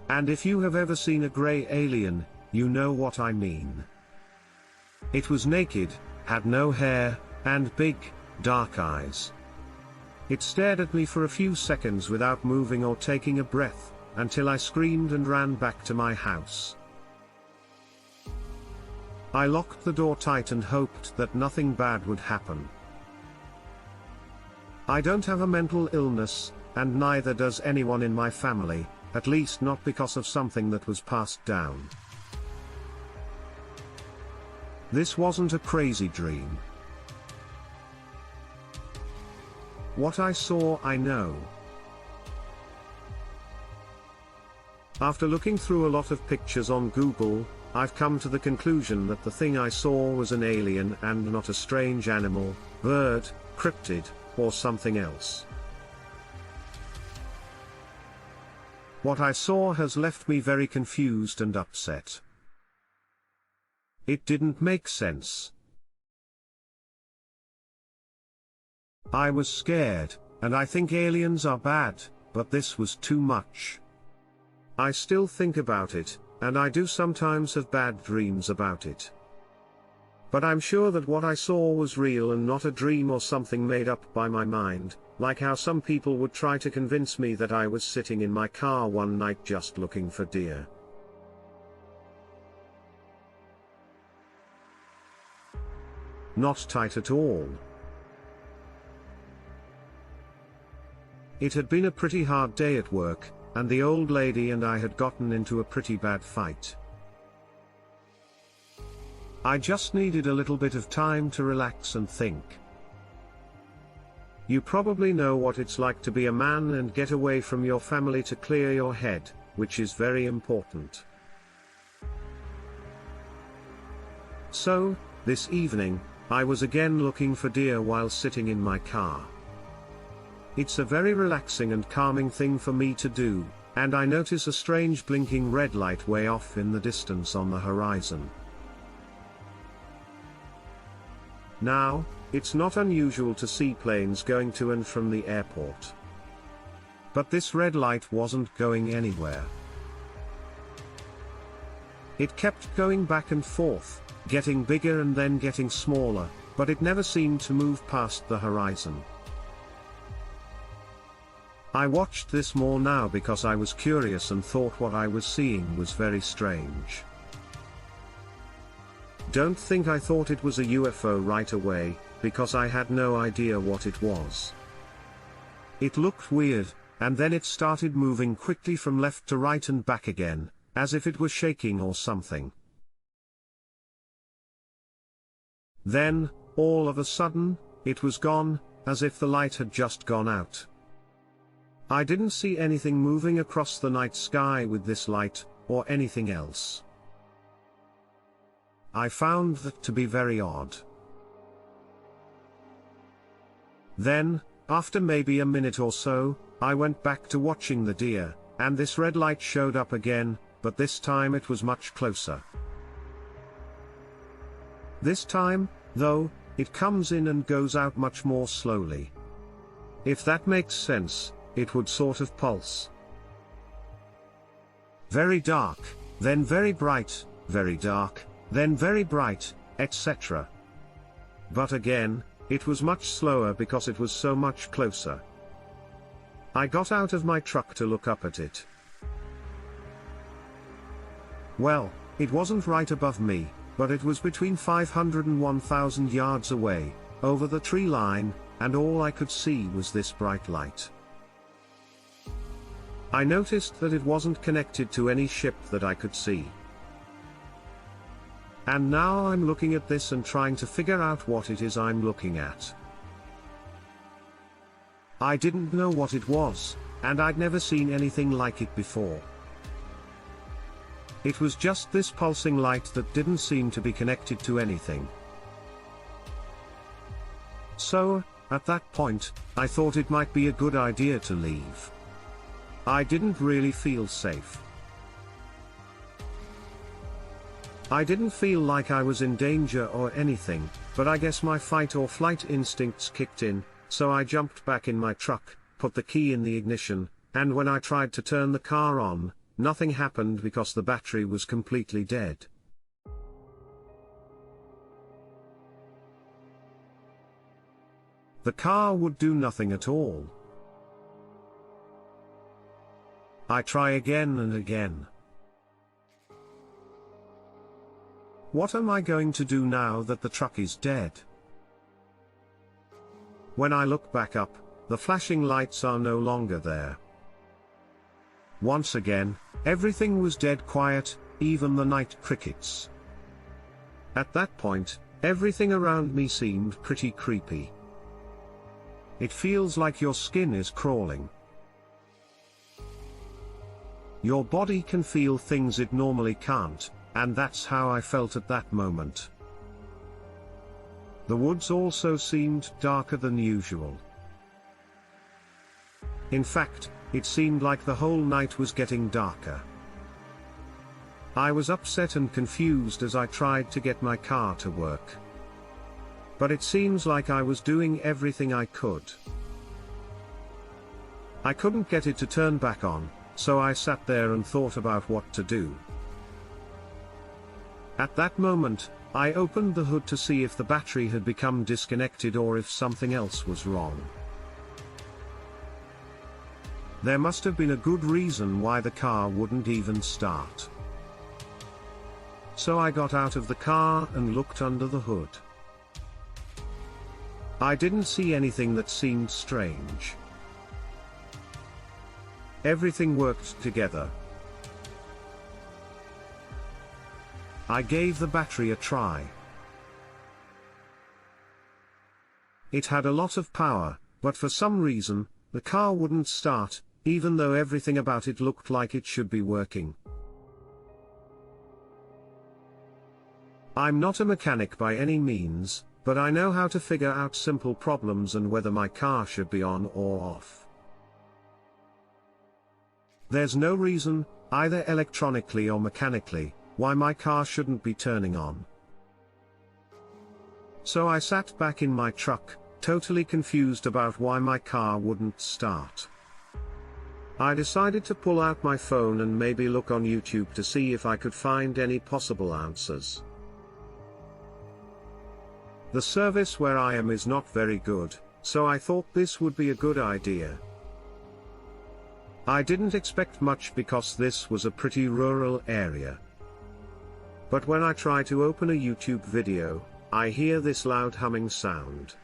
And if you have ever seen a grey alien, you know what I mean. It was naked, had no hair, and big, dark eyes. It stared at me for a few seconds without moving or taking a breath, until I screamed and ran back to my house. I locked the door tight and hoped that nothing bad would happen. I don't have a mental illness, and neither does anyone in my family, at least not because of something that was passed down. This wasn't a crazy dream. What I saw, I know. After looking through a lot of pictures on Google, I've come to the conclusion that the thing I saw was an alien and not a strange animal, bird, cryptid, or something else. What I saw has left me very confused and upset. It didn't make sense. I was scared, and I think aliens are bad, but this was too much. I still think about it, and I do sometimes have bad dreams about it. But I'm sure that what I saw was real and not a dream or something made up by my mind, like how some people would try to convince me that I was sitting in my car one night just looking for deer. Not tight at all. It had been a pretty hard day at work, and the old lady and I had gotten into a pretty bad fight. I just needed a little bit of time to relax and think. You probably know what it's like to be a man and get away from your family to clear your head, which is very important. So, this evening, I was again looking for deer while sitting in my car. It's a very relaxing and calming thing for me to do, and I notice a strange blinking red light way off in the distance on the horizon. Now, it's not unusual to see planes going to and from the airport. But this red light wasn't going anywhere. It kept going back and forth, getting bigger and then getting smaller, but it never seemed to move past the horizon. I watched this more now because I was curious and thought what I was seeing was very strange. Don't think I thought it was a UFO right away, because I had no idea what it was. It looked weird, and then it started moving quickly from left to right and back again, as if it was shaking or something. Then, all of a sudden, it was gone, as if the light had just gone out. I didn't see anything moving across the night sky with this light, or anything else. I found that to be very odd. Then, after maybe a minute or so, I went back to watching the deer, and this red light showed up again, but this time it was much closer. This time, though, it comes in and goes out much more slowly. If that makes sense, it would sort of pulse. Very dark, then very bright, very dark, then very bright, etc. But again, it was much slower because it was so much closer. I got out of my truck to look up at it. Well, it wasn't right above me, but it was between 500 and 1,000 yards away, over the tree line, and all I could see was this bright light. I noticed that it wasn't connected to any ship that I could see. And now I'm looking at this and trying to figure out what it is I'm looking at. I didn't know what it was, and I'd never seen anything like it before. It was just this pulsing light that didn't seem to be connected to anything. So, at that point, I thought it might be a good idea to leave. I didn't really feel safe. I didn't feel like I was in danger or anything, but I guess my fight or flight instincts kicked in, so I jumped back in my truck, put the key in the ignition, and when I tried to turn the car on, nothing happened because the battery was completely dead. The car would do nothing at all. I try again and again. What am I going to do now that the truck is dead? When I look back up, the flashing lights are no longer there. Once again, everything was dead quiet, even the night crickets. At that point, everything around me seemed pretty creepy. It feels like your skin is crawling. Your body can feel things it normally can't, and that's how I felt at that moment. The woods also seemed darker than usual. In fact, it seemed like the whole night was getting darker. I was upset and confused as I tried to get my car to work. But it seems like I was doing everything I could. I couldn't get it to turn back on, so I sat there and thought about what to do. At that moment, I opened the hood to see if the battery had become disconnected or if something else was wrong. There must have been a good reason why the car wouldn't even start. So I got out of the car and looked under the hood. I didn't see anything that seemed strange. Everything worked together. I gave the battery a try. It had a lot of power, but for some reason, the car wouldn't start, even though everything about it looked like it should be working. I'm not a mechanic by any means, but I know how to figure out simple problems and whether my car should be on or off. There's no reason, either electronically or mechanically, why my car shouldn't be turning on. So I sat back in my truck, totally confused about why my car wouldn't start. I decided to pull out my phone and maybe look on YouTube to see if I could find any possible answers. The service where I am is not very good, so I thought this would be a good idea. I didn't expect much because this was a pretty rural area. But when I try to open a YouTube video, I hear this loud humming sound.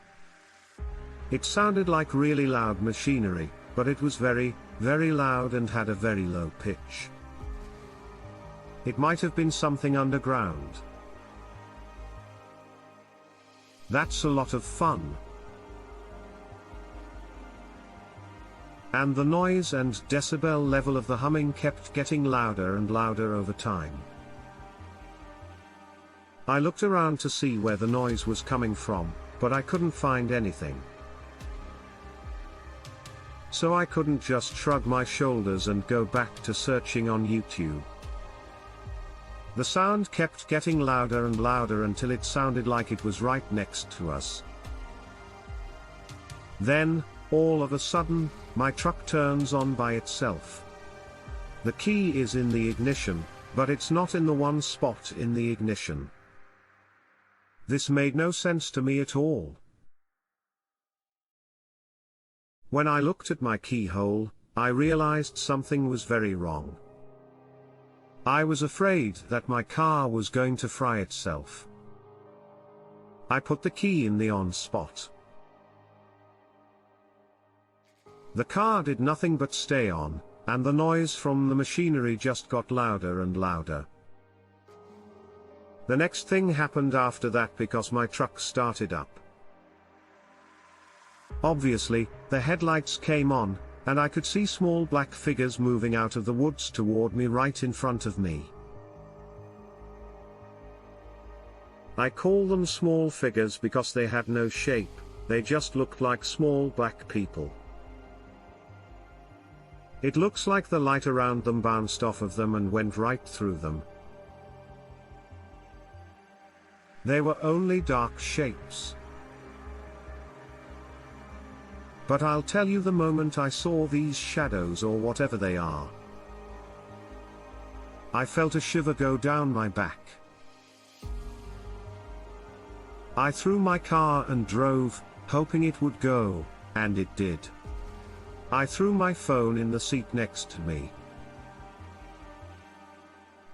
It sounded like really loud machinery, but it was very, very loud and had a very low pitch. It might have been something underground. That's a lot of fun. and the noise and decibel level of the humming kept getting louder and louder over time. I looked around to see where the noise was coming from, but I couldn't find anything. So I couldn't just shrug my shoulders and go back to searching on YouTube. The sound kept getting louder and louder until it sounded like it was right next to us. Then, all of a sudden, my truck turns on by itself. The key is in the ignition, but it's not in the one spot in the ignition. This made no sense to me at all. When I looked at my keyhole, I realized something was very wrong. I was afraid that my car was going to fry itself. I put the key in the on spot. The car did nothing but stay on, and the noise from the machinery just got louder and louder. The next thing happened after that because my truck started up. Obviously, the headlights came on, and I could see small black figures moving out of the woods toward me right in front of me. I call them small figures because they had no shape, they just looked like small black people. It looks like the light around them bounced off of them and went right through them. They were only dark shapes. But I'll tell you the moment I saw these shadows or whatever they are, I felt a shiver go down my back. I threw my car and drove, hoping it would go, and it did. I threw my phone in the seat next to me.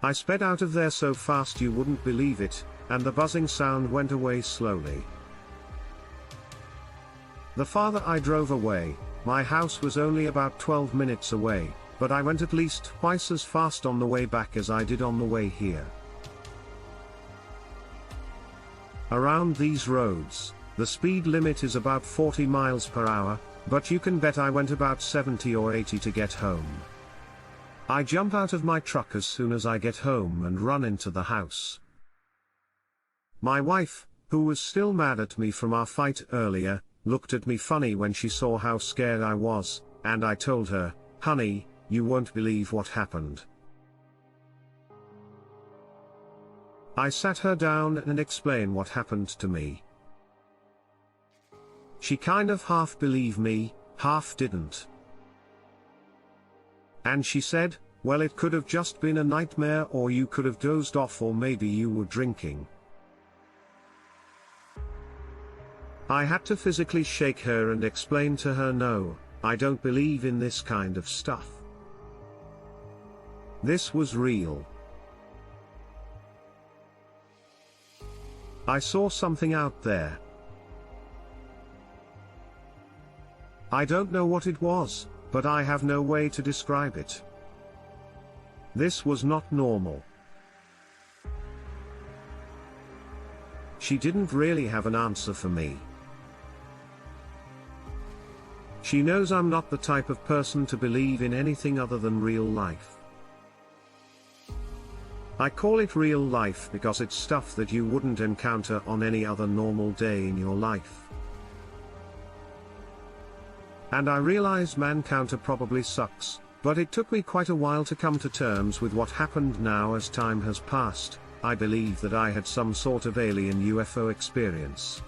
I sped out of there so fast you wouldn't believe it, and the buzzing sound went away slowly. The farther I drove away, my house was only about 12 minutes away, but I went at least twice as fast on the way back as I did on the way here. Around these roads, the speed limit is about 40 miles per hour, but you can bet I went about 70 or 80 to get home. I jump out of my truck as soon as I get home and run into the house. My wife, who was still mad at me from our fight earlier, looked at me funny when she saw how scared I was, and I told her, "Honey, you won't believe what happened." I sat her down and explained what happened to me. She kind of half believed me, half didn't. And she said, "Well, it could have just been a nightmare, or you could have dozed off, or maybe you were drinking." I had to physically shake her and explain to her, "No, I don't believe in this kind of stuff. This was real. I saw something out there. I don't know what it was, but I have no way to describe it. This was not normal." She didn't really have an answer for me. She knows I'm not the type of person to believe in anything other than real life. I call it real life because it's stuff that you wouldn't encounter on any other normal day in your life. And I realize Mancounter probably sucks, but it took me quite a while to come to terms with what happened. Now as time has passed, I believe that I had some sort of alien UFO experience.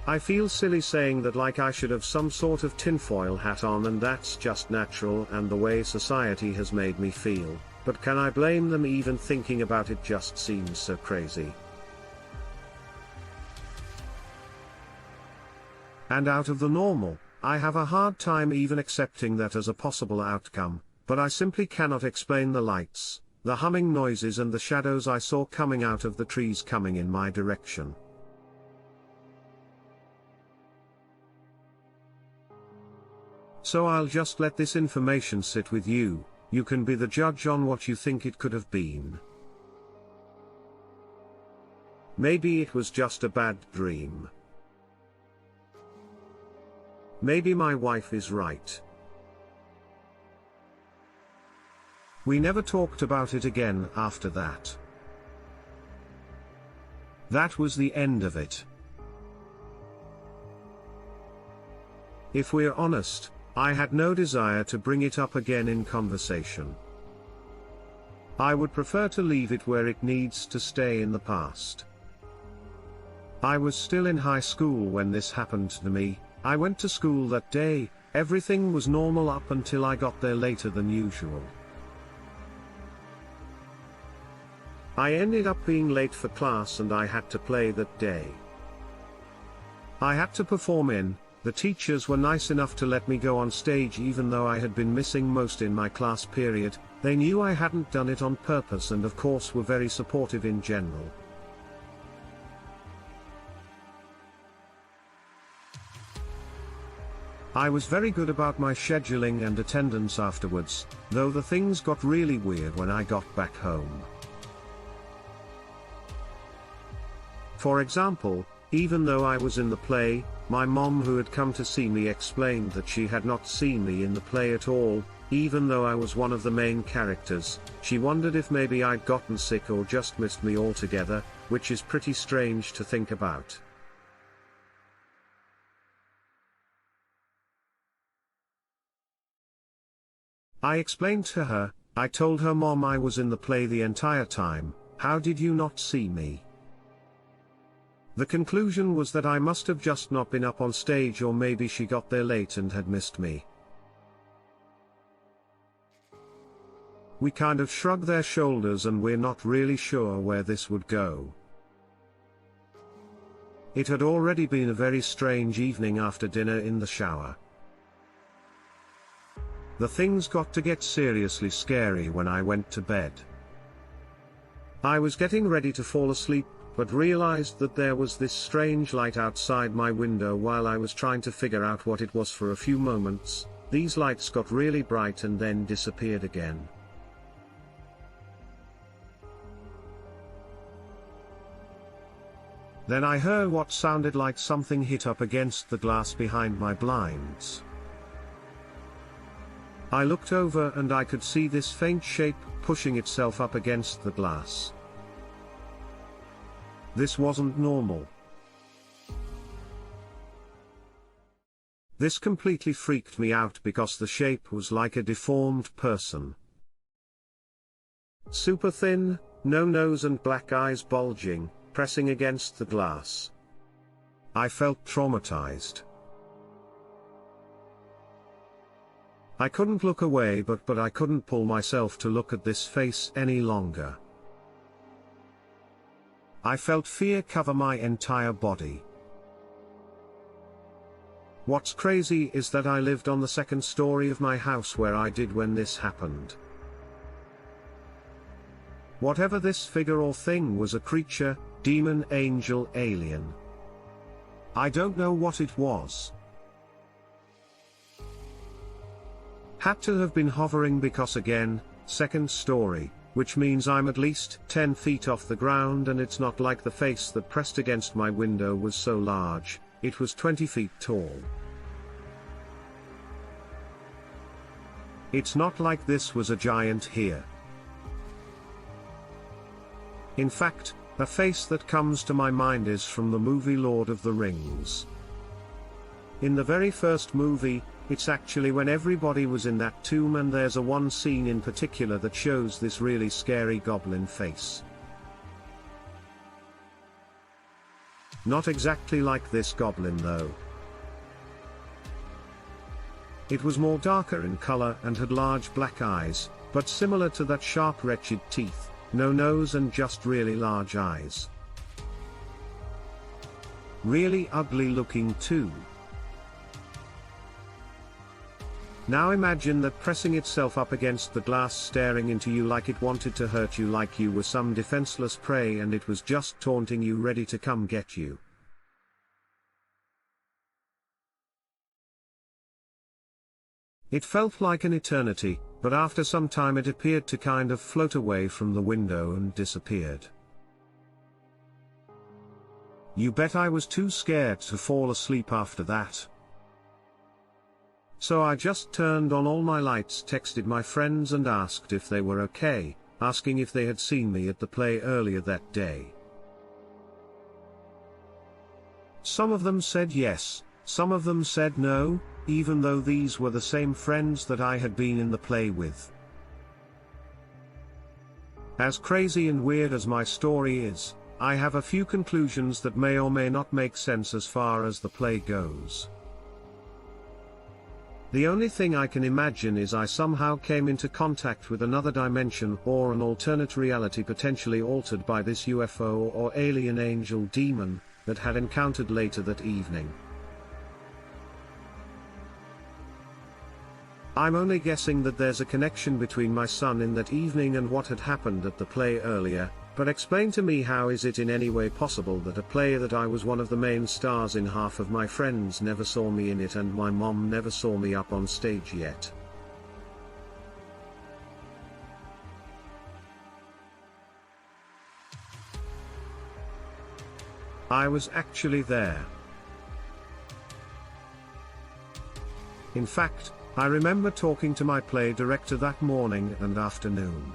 I feel silly saying that, like I should have some sort of tinfoil hat on, and that's just natural and the way society has made me feel, but can I blame them? Even thinking about it just seems so crazy. And out of the normal, I have a hard time even accepting that as a possible outcome, but I simply cannot explain the lights, the humming noises and the shadows I saw coming out of the trees coming in my direction. So I'll just let this information sit with you. You can be the judge on what you think it could have been. Maybe it was just a bad dream. Maybe my wife is right. We never talked about it again after that. That was the end of it. If we're honest, I had no desire to bring it up again in conversation. I would prefer to leave it where it needs to stay in the past. I was still in high school when this happened to me. I went to school that day, everything was normal up until I got there later than usual. I ended up being late for class and I had to play that day. I had to perform the teachers were nice enough to let me go on stage even though I had been missing most in my class period. They knew I hadn't done it on purpose and of course were very supportive in general. I was very good about my scheduling and attendance afterwards, though the things got really weird when I got back home. For example, even though I was in the play, my mom who had come to see me explained that she had not seen me in the play at all. Even though I was one of the main characters, she wondered if maybe I'd gotten sick or just missed me altogether, which is pretty strange to think about. I explained to her, I told her, Mom, I was in the play the entire time, how did you not see me? The conclusion was that I must have just not been up on stage, or maybe she got there late and had missed me. We kind of shrugged their shoulders and we're not really sure where this would go. It had already been a very strange evening after dinner in the shower. The things got to get seriously scary when I went to bed. I was getting ready to fall asleep, but realized that there was this strange light outside my window while I was trying to figure out what it was. For a few moments, these lights got really bright and then disappeared again. Then I heard what sounded like something hit up against the glass behind my blinds. I looked over and I could see this faint shape pushing itself up against the glass. This wasn't normal. This completely freaked me out because the shape was like a deformed person. Super thin, no nose and black eyes bulging, pressing against the glass. I felt traumatized. I couldn't look away, but I couldn't pull myself to look at this face any longer. I felt fear cover my entire body. What's crazy is that I lived on the second story of my house where I did when this happened. Whatever this figure or thing was, a creature, demon, angel, alien. I don't know what it was. Had to have been hovering because again, second story, which means I'm at least 10 feet off the ground, and it's not like the face that pressed against my window was so large, it was 20 feet tall. It's not like this was a giant here. In fact, a face that comes to my mind is from the movie Lord of the Rings. In the very first movie, it's actually when everybody was in that tomb, and there's a one scene in particular that shows this really scary goblin face. Not exactly like this goblin though. It was more darker in color and had large black eyes, but similar to that sharp wretched teeth, no nose and just really large eyes. Really ugly looking too. Now imagine that pressing itself up against the glass, staring into you like it wanted to hurt you, like you were some defenseless prey and it was just taunting you, ready to come get you. It felt like an eternity, but after some time it appeared to kind of float away from the window and disappeared. You bet I was too scared to fall asleep after that. So I just turned on all my lights, texted my friends and asked if they were okay, asking if they had seen me at the play earlier that day. Some of them said yes, some of them said no, even though these were the same friends that I had been in the play with. As crazy and weird as my story is, I have a few conclusions that may or may not make sense as far as the play goes. The only thing I can imagine is I somehow came into contact with another dimension or an alternate reality potentially altered by this UFO or alien angel demon that had encountered later that evening. I'm only guessing that there's a connection between my son in that evening and what had happened at the play earlier, but explain to me, how is it in any way possible that a play that I was one of the main stars in, half of my friends never saw me in it and my mom never saw me up on stage yet? I was actually there. In fact, I remember talking to my play director that morning and afternoon.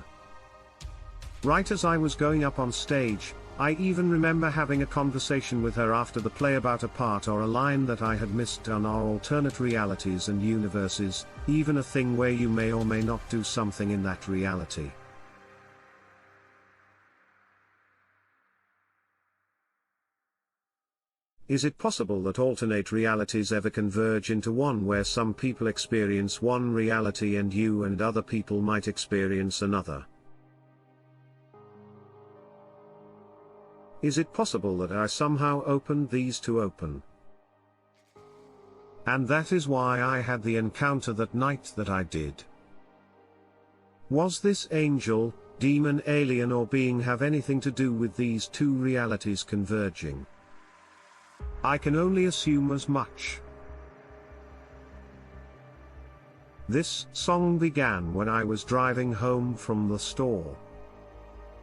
Right as I was going up on stage, I even remember having a conversation with her after the play about a part or a line that I had missed on our alternate realities and universes, even a thing where you may or may not do something in that reality. Is it possible that alternate realities ever converge into one, where some people experience one reality and you and other people might experience another? Is it possible that I somehow opened these to open? And that is why I had the encounter that night that I did. Was this angel, demon, alien or being have anything to do with these two realities converging? I can only assume as much. This song began when I was driving home from the store.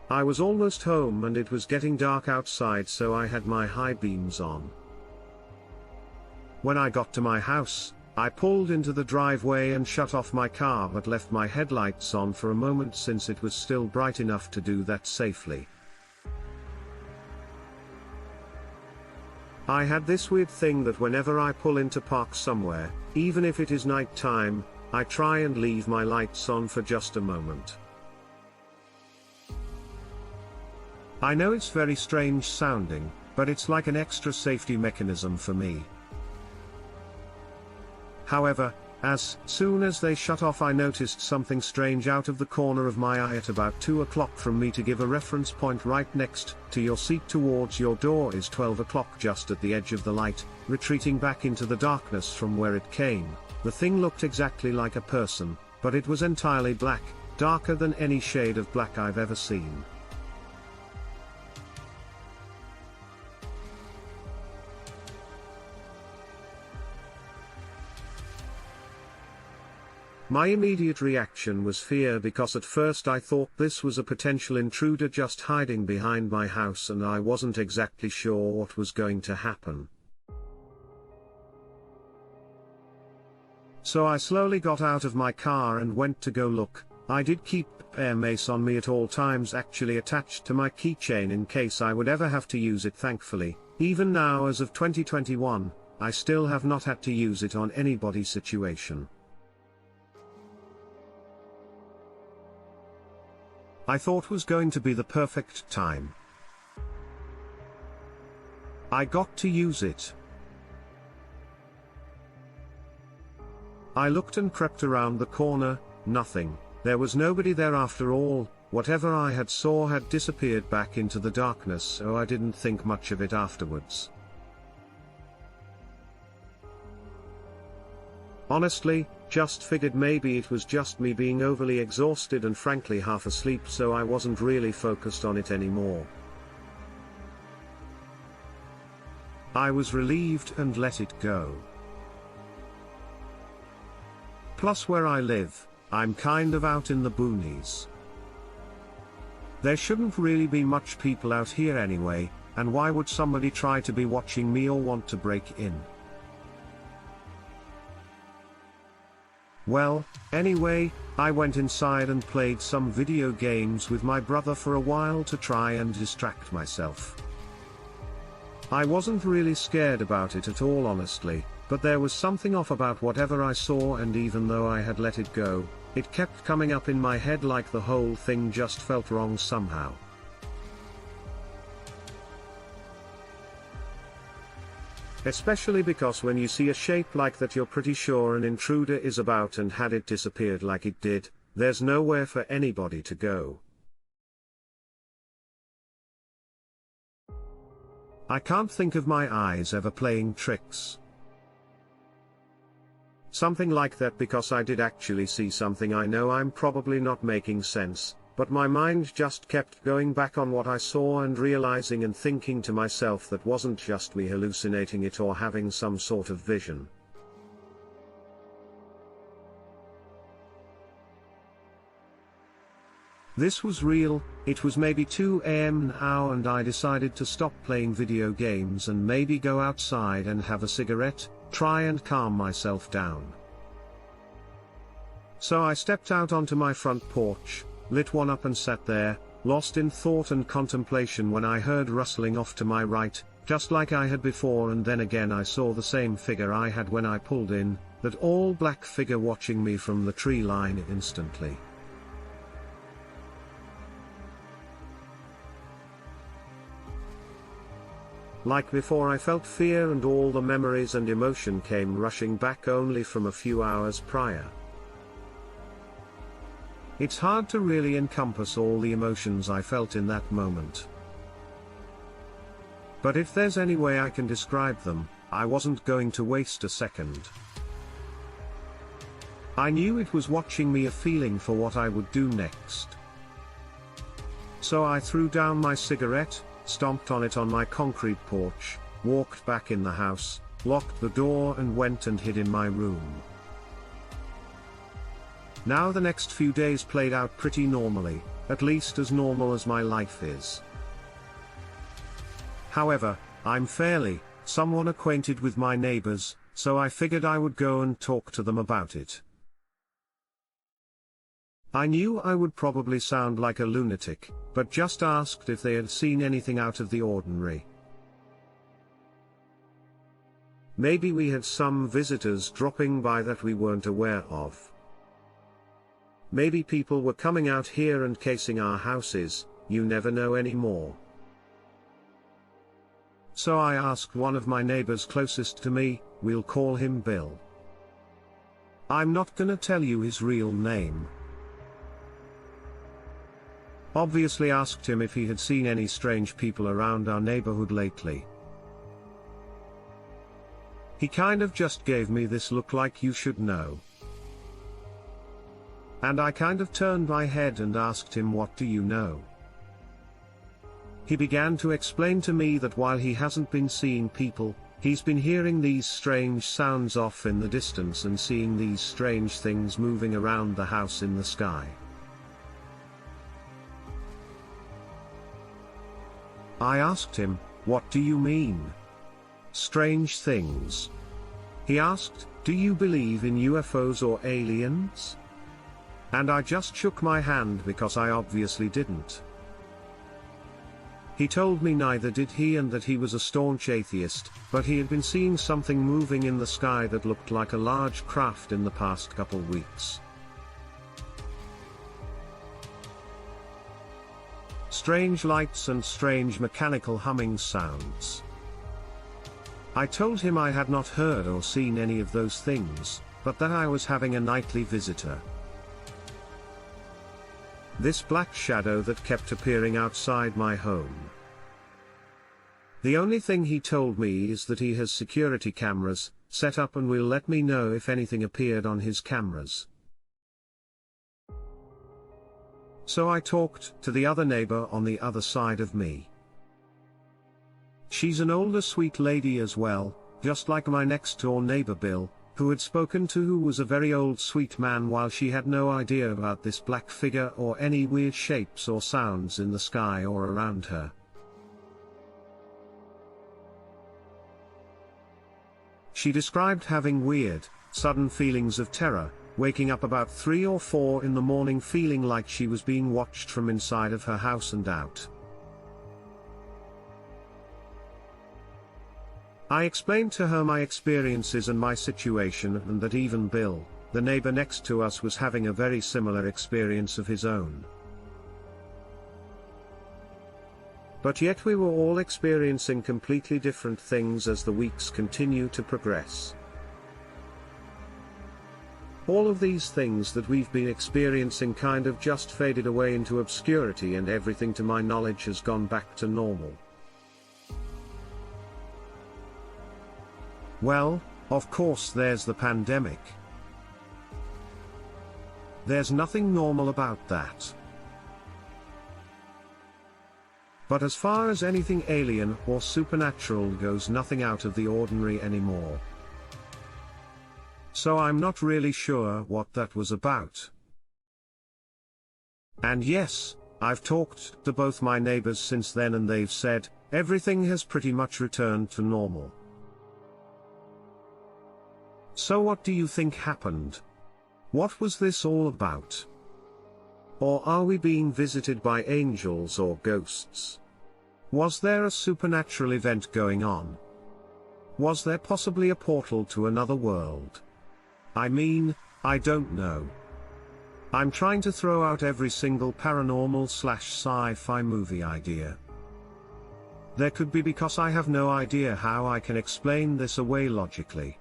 I was almost home and it was getting dark outside, so I had my high beams on. When I got to my house, I pulled into the driveway and shut off my car, but left my headlights on for a moment since it was still bright enough to do that safely. I had this weird thing that whenever I pull into park somewhere, even if it is night time, I try and leave my lights on for just a moment. I know it's very strange sounding, but it's like an extra safety mechanism for me. However, as soon as they shut off, I noticed something strange out of the corner of my eye at about 2 o'clock from me. To give a reference point, right next to your seat towards your door is 12 o'clock, just at the edge of the light, retreating back into the darkness from where it came. The thing looked exactly like a person, but it was entirely black, darker than any shade of black I've ever seen. My immediate reaction was fear, because at first I thought this was a potential intruder just hiding behind my house and I wasn't exactly sure what was going to happen. So I slowly got out of my car and went to go look. I did keep air mace on me at all times, actually attached to my keychain in case I would ever have to use it. Thankfully, even now as of 2021, I still have not had to use it on anybody's situation. I thought was going to be the perfect time. I got to use it. I looked and crept around the corner, nothing. There was nobody there after all. Whatever I had saw had disappeared back into the darkness, so I didn't think much of it afterwards. Honestly, just figured maybe it was just me being overly exhausted and frankly half asleep, so I wasn't really focused on it anymore. I was relieved and let it go. Plus, where I live, I'm kind of out in the boonies. There shouldn't really be much people out here anyway, and why would somebody try to be watching me or want to break in? Well, anyway, I went inside and played some video games with my brother for a while to try and distract myself. I wasn't really scared about it at all, honestly, but there was something off about whatever I saw, and even though I had let it go, it kept coming up in my head like the whole thing just felt wrong somehow. Especially because when you see a shape like that, you're pretty sure an intruder is about, and had it disappeared like it did, there's nowhere for anybody to go. I can't think of my eyes ever playing tricks. Something like that, because I did actually see something. I know I'm probably not making sense, but my mind just kept going back on what I saw and realizing and thinking to myself that wasn't just me hallucinating it or having some sort of vision. This was real. It was maybe 2 AM now, and I decided to stop playing video games and maybe go outside and have a cigarette, try and calm myself down. So I stepped out onto my front porch, lit one up and sat there, lost in thought and contemplation, when I heard rustling off to my right, just like I had before, and then again I saw the same figure I had when I pulled in, that all black figure watching me from the tree line instantly. Like before, I felt fear, and all the memories and emotion came rushing back only from a few hours prior. It's hard to really encompass all the emotions I felt in that moment. But if there's any way I can describe them, I wasn't going to waste a second. I knew it was watching me, a feeling for what I would do next. So I threw down my cigarette, stomped on it on my concrete porch, walked back in the house, locked the door and went and hid in my room. Now the next few days played out pretty normally, at least as normal as my life is. However, I'm fairly, somewhat acquainted with my neighbors, so I figured I would go and talk to them about it. I knew I would probably sound like a lunatic, but just asked if they had seen anything out of the ordinary. Maybe we had some visitors dropping by that we weren't aware of. Maybe people were coming out here and casing our houses, you never know anymore. So I asked one of my neighbors closest to me, we'll call him Bill. I'm not gonna tell you his real name. Obviously asked him if he had seen any strange people around our neighborhood lately. He kind of just gave me this look like, you should know. And I kind of turned my head and asked him, what do you know? He began to explain to me that while he hasn't been seeing people, he's been hearing these strange sounds off in the distance and seeing these strange things moving around the house in the sky. I asked him, what do you mean? Strange things? He asked, do you believe in UFOs or aliens? And I just shook my hand because I obviously didn't. He told me neither did he, and that he was a staunch atheist, but he had been seeing something moving in the sky that looked like a large craft in the past couple weeks. Strange lights and strange mechanical humming sounds. I told him I had not heard or seen any of those things, but that I was having a nightly visitor. This black shadow that kept appearing outside my home. The only thing he told me is that he has security cameras set up and will let me know if anything appeared on his cameras. So I talked to the other neighbor on the other side of me. She's an older sweet lady as well, just like my next door neighbor Bill, who had spoken to, who was a very old sweet man, while she had no idea about this black figure or any weird shapes or sounds in the sky or around her. She described having weird, sudden feelings of terror, waking up about 3 or 4 in the morning feeling like she was being watched from inside of her house and out. I explained to her my experiences and my situation, and that even Bill, the neighbor next to us, was having a very similar experience of his own. But yet we were all experiencing completely different things as the weeks continue to progress. All of these things that we've been experiencing kind of just faded away into obscurity, and everything to my knowledge has gone back to normal. Well, of course there's the pandemic. There's nothing normal about that. But as far as anything alien or supernatural goes, nothing out of the ordinary anymore. So I'm not really sure what that was about. And yes, I've talked to both my neighbors since then, and they've said, everything has pretty much returned to normal. So what do you think happened? What was this all about? Or are we being visited by angels or ghosts? Was there a supernatural event going on? Was there possibly a portal to another world? I mean, I don't know. I'm trying to throw out every single paranormal/sci-fi movie idea. There could be, because I have no idea how I can explain this away logically.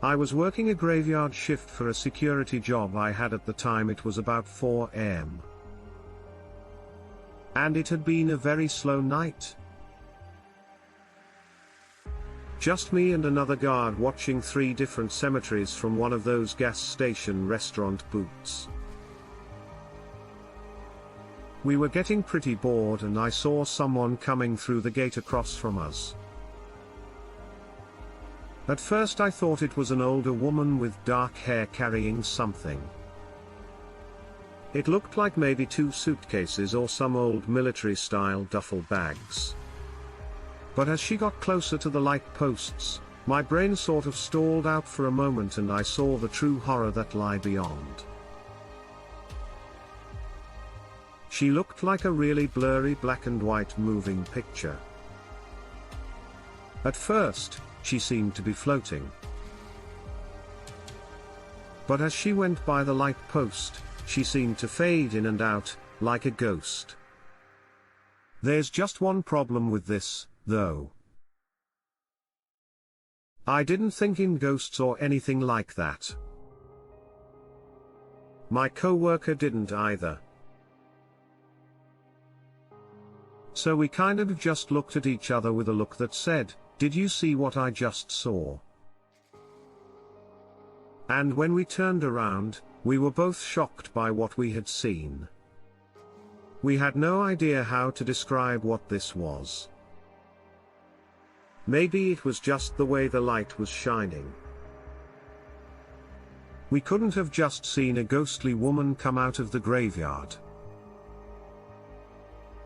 I was working a graveyard shift for a security job I had at the time. It was about 4 a.m. And it had been a very slow night. Just me and another guard watching 3 different cemeteries from one of those gas station restaurant booths. We were getting pretty bored, and I saw someone coming through the gate across from us. At first I thought it was an older woman with dark hair carrying something. It looked like maybe 2 suitcases or some old military-style duffel bags. But as she got closer to the light posts, my brain sort of stalled out for a moment, and I saw the true horror that lay beyond. She looked like a really blurry black and white moving picture. At first, she seemed to be floating. But as she went by the light post, she seemed to fade in and out, like a ghost. There's just one problem with this, though. I didn't think in ghosts or anything like that. My coworker didn't either. So we kind of just looked at each other with a look that said, "Did you see what I just saw?" And when we turned around, we were both shocked by what we had seen. We had no idea how to describe what this was. Maybe it was just the way the light was shining. We couldn't have just seen a ghostly woman come out of the graveyard.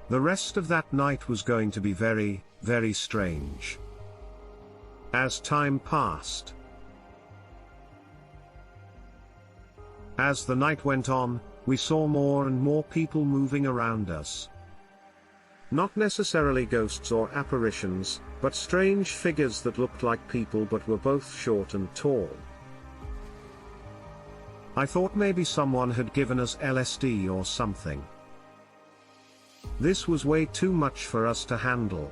The rest of that night was going to be very, very strange. As time passed, as the night went on, we saw more and more people moving around us. Not necessarily ghosts or apparitions, but strange figures that looked like people but were both short and tall. I thought maybe someone had given us LSD or something. This was way too much for us to handle.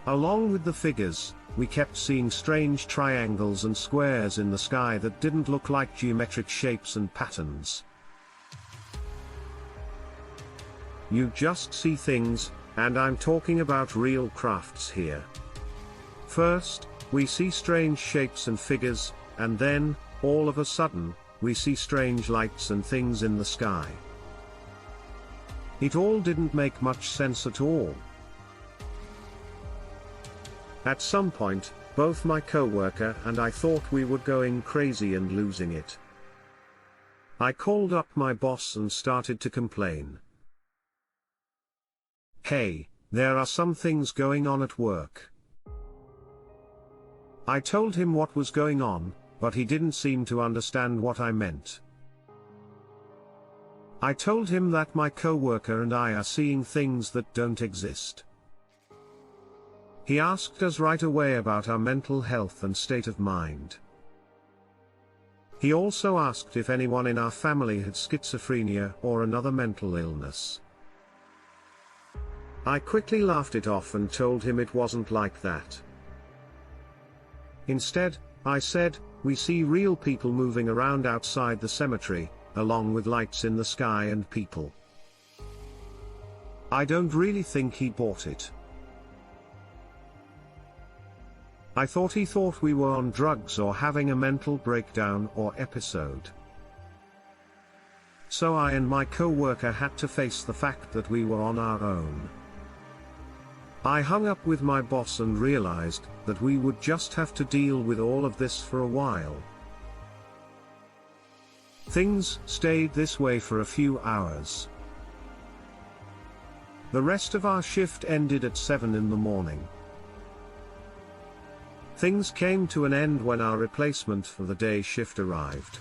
Along with the figures, we kept seeing strange triangles and squares in the sky that didn't look like geometric shapes and patterns. You just see things, and I'm talking about real crafts here. First, we see strange shapes and figures, and then, all of a sudden, we see strange lights and things in the sky. It all didn't make much sense at all. At some point, both my coworker and I thought we were going crazy and losing it. I called up my boss and started to complain. "Hey, there are some things going on at work. I told him what was going on, but he didn't seem to understand what I meant. I told him that my co-worker and I are seeing things that don't exist. He asked us right away about our mental health and state of mind. He also asked if anyone in our family had schizophrenia or another mental illness. I quickly laughed it off and told him it wasn't like that. Instead, I said, we see real people moving around outside the cemetery, along with lights in the sky and people. I don't really think he bought it. I thought he thought we were on drugs or having a mental breakdown or episode. So I and my co-worker had to face the fact that we were on our own. I hung up with my boss and realized that we would just have to deal with all of this for a while. Things stayed this way for a few hours. The rest of our shift ended at 7 in the morning. Things came to an end when our replacement for the day shift arrived.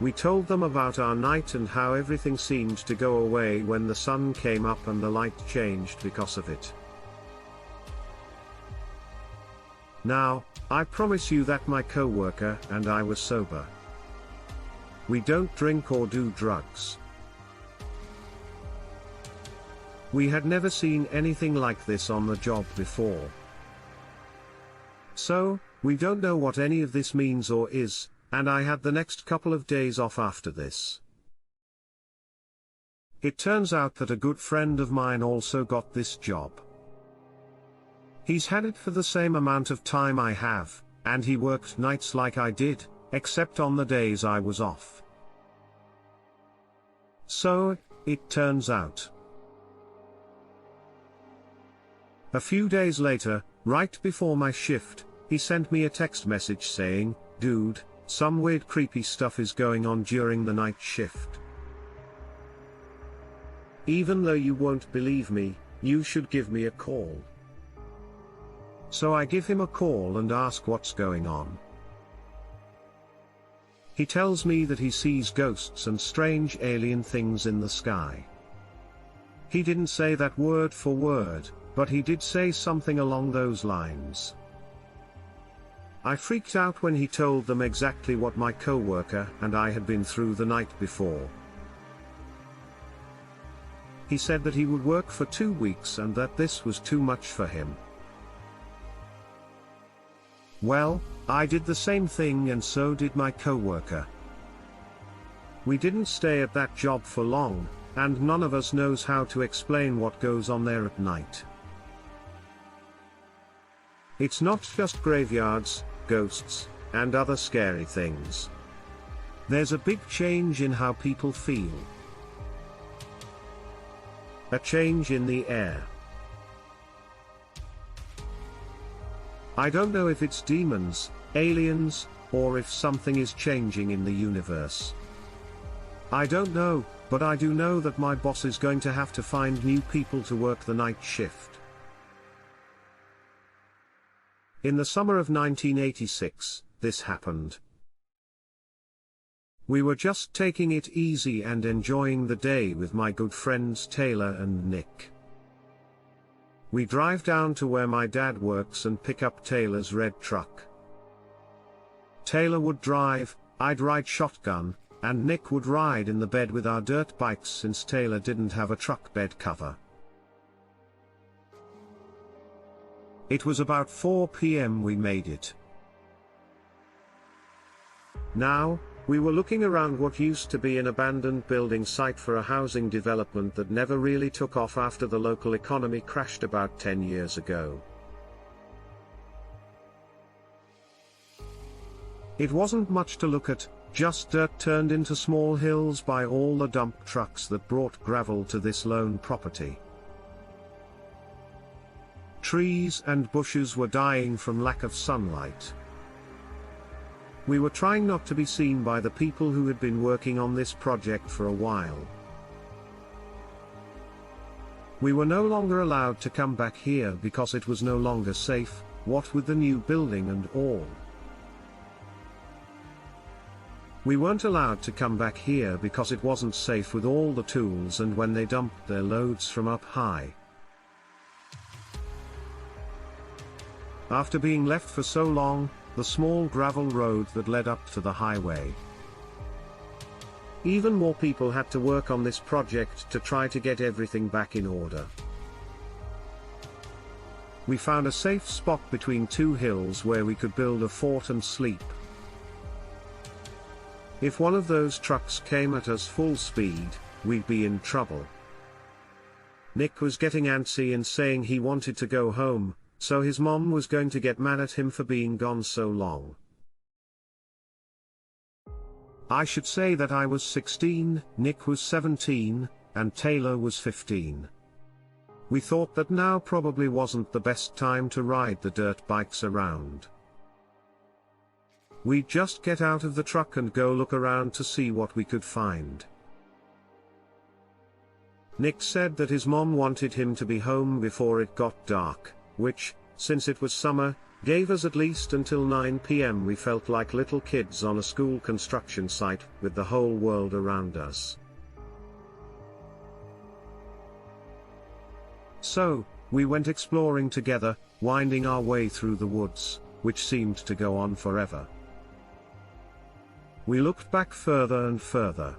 We told them about our night and how everything seemed to go away when the sun came up and the light changed because of it. Now, I promise you that my co-worker and I were sober. We don't drink or do drugs. We had never seen anything like this on the job before. So, we don't know what any of this means or is, and I had the next couple of days off after this. It turns out that a good friend of mine also got this job. He's had it for the same amount of time I have, and he worked nights like I did, except on the days I was off. So, it turns out. A few days later, right before my shift, he sent me a text message saying, "Dude, some weird creepy stuff is going on during the night shift. Even though you won't believe me, you should give me a call." So I give him a call and ask what's going on. He tells me that he sees ghosts and strange alien things in the sky. He didn't say that word for word, but he did say something along those lines. I freaked out when he told them exactly what my co-worker and I had been through the night before. He said that he would work for 2 weeks and that this was too much for him. Well, I did the same thing and so did my co-worker. We didn't stay at that job for long, and none of us knows how to explain what goes on there at night. It's not just graveyards, ghosts, and other scary things. There's a big change in how people feel. A change in the air. I don't know if it's demons, aliens, or if something is changing in the universe. I don't know, but I do know that my boss is going to have to find new people to work the night shift. In the summer of 1986, this happened. We were just taking it easy and enjoying the day with my good friends Taylor and Nick. We drive down to where my dad works and pick up Taylor's red truck. Taylor would drive, I'd ride shotgun, and Nick would ride in the bed with our dirt bikes since Taylor didn't have a truck bed cover. It was about 4 p.m. we made it. Now, we were looking around what used to be an abandoned building site for a housing development that never really took off after the local economy crashed about 10 years ago. It wasn't much to look at, just dirt turned into small hills by all the dump trucks that brought gravel to this lone property. Trees and bushes were dying from lack of sunlight. We were trying not to be seen by the people who had been working on this project for a while. We were no longer allowed to come back here because it was no longer safe, what with the new building and all. We weren't allowed to come back here because it wasn't safe with all the tools and when they dumped their loads from up high. After being left for so long, the small gravel road that led up to the highway. Even more people had to work on this project to try to get everything back in order. We found a safe spot between two hills where we could build a fort and sleep. If one of those trucks came at us full speed, we'd be in trouble. Nick was getting antsy and saying he wanted to go home, so his mom was going to get mad at him for being gone so long. I should say that I was 16, Nick was 17, and Taylor was 15. We thought that now probably wasn't the best time to ride the dirt bikes around. We'd just get out of the truck and go look around to see what we could find. Nick said that his mom wanted him to be home before it got dark, which, since it was summer, gave us at least until 9 p.m. We felt like little kids on a school construction site with the whole world around us. So, we went exploring together, winding our way through the woods, which seemed to go on forever. We looked back further and further.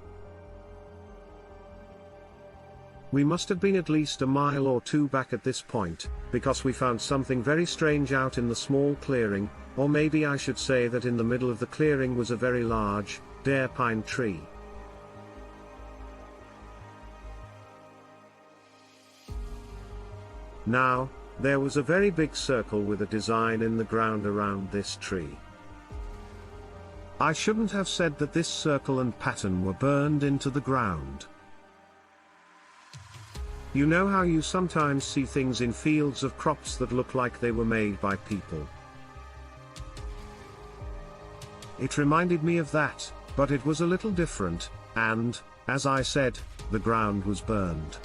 We must have been at least a mile or two back at this point, because we found something very strange out in the small clearing, or maybe I should say that in the middle of the clearing was a very large, bare pine tree. Now, there was a very big circle with a design in the ground around this tree. I shouldn't have said that this circle and pattern were burned into the ground. You know how you sometimes see things in fields of crops that look like they were made by people? It reminded me of that, but it was a little different, and, as I said, the ground was burned.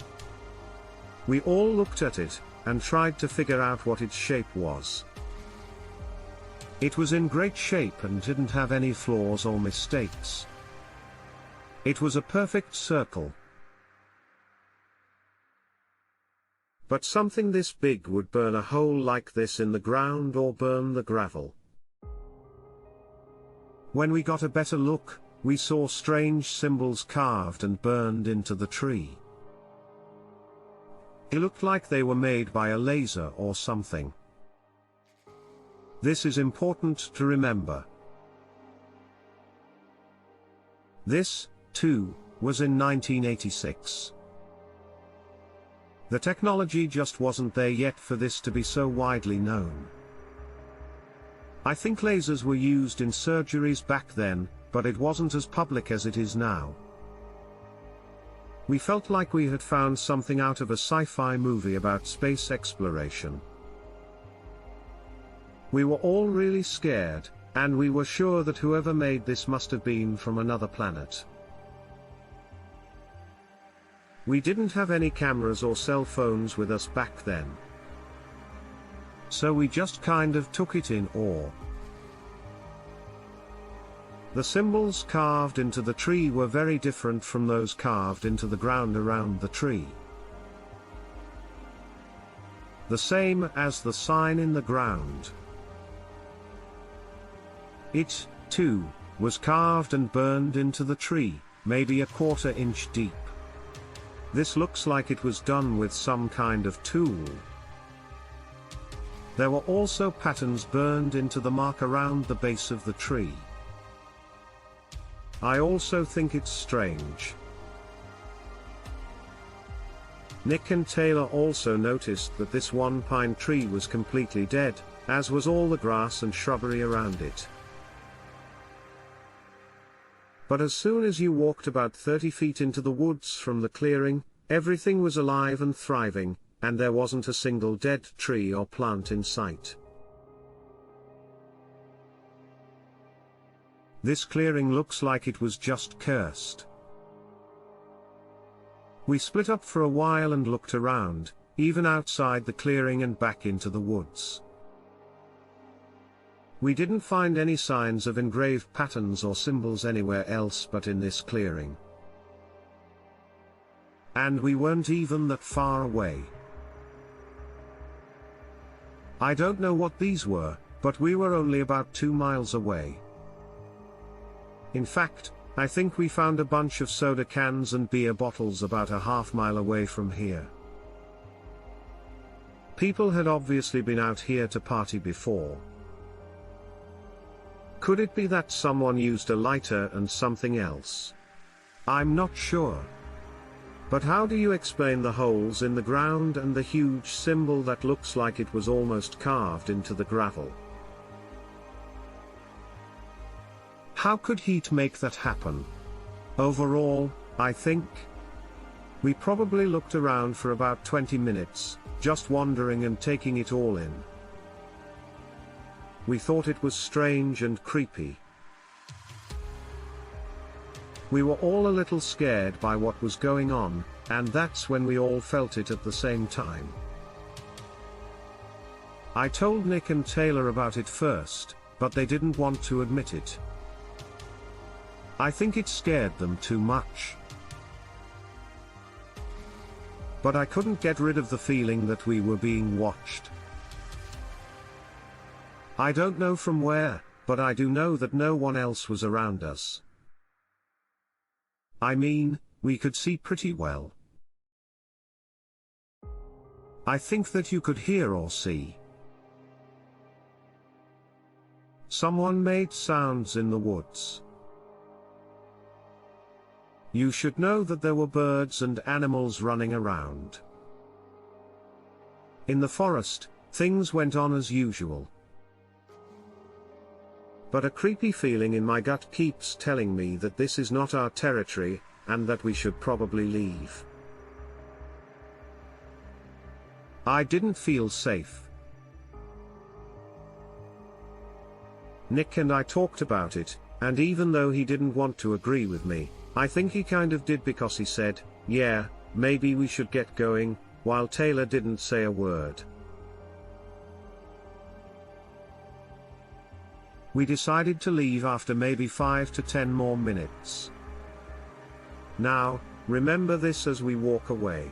We all looked at it, and tried to figure out what its shape was. It was in great shape and didn't have any flaws or mistakes. It was a perfect circle. But something this big would burn a hole like this in the ground or burn the gravel. When we got a better look, we saw strange symbols carved and burned into the tree. It looked like they were made by a laser or something. This is important to remember. This, too, was in 1986. The technology just wasn't there yet for this to be so widely known. I think lasers were used in surgeries back then, but it wasn't as public as it is now. We felt like we had found something out of a sci-fi movie about space exploration. We were all really scared, and we were sure that whoever made this must have been from another planet. We didn't have any cameras or cell phones with us back then. So we just kind of took it in awe. The symbols carved into the tree were very different from those carved into the ground around the tree. The same as the sign in the ground. It, too, was carved and burned into the tree, maybe a quarter-inch deep. This looks like it was done with some kind of tool. There were also patterns burned into the mark around the base of the tree. I also think it's strange. Nick and Taylor also noticed that this one pine tree was completely dead, as was all the grass and shrubbery around it. But as soon as you walked about 30 feet into the woods from the clearing, everything was alive and thriving, and there wasn't a single dead tree or plant in sight. This clearing looks like it was just cursed. We split up for a while and looked around, even outside the clearing and back into the woods. We didn't find any signs of engraved patterns or symbols anywhere else but in this clearing. And we weren't even that far away. I don't know what these were, but we were only about 2 miles away. In fact, I think we found a bunch of soda cans and beer bottles about a half-mile away from here. People had obviously been out here to party before. Could it be that someone used a lighter and something else? I'm not sure. But how do you explain the holes in the ground and the huge symbol that looks like it was almost carved into the gravel? How could heat make that happen? Overall, I think we probably looked around for about 20 minutes, just wandering and taking it all in. We thought it was strange and creepy. We were all a little scared by what was going on, and that's when we all felt it at the same time. I told Nick and Taylor about it first, but they didn't want to admit it. I think it scared them too much. But I couldn't get rid of the feeling that we were being watched. I don't know from where, but I do know that no one else was around us. I mean, we could see pretty well. I think that you could hear or see. Someone made sounds in the woods. You should know that there were birds and animals running around. In the forest, things went on as usual. But a creepy feeling in my gut keeps telling me that this is not our territory, and that we should probably leave. I didn't feel safe. Nick and I talked about it, and even though he didn't want to agree with me, I think he kind of did because he said, "Yeah, maybe we should get going," while Taylor didn't say a word. We decided to leave after maybe 5 to 10 more minutes. Now, remember this as we walk away.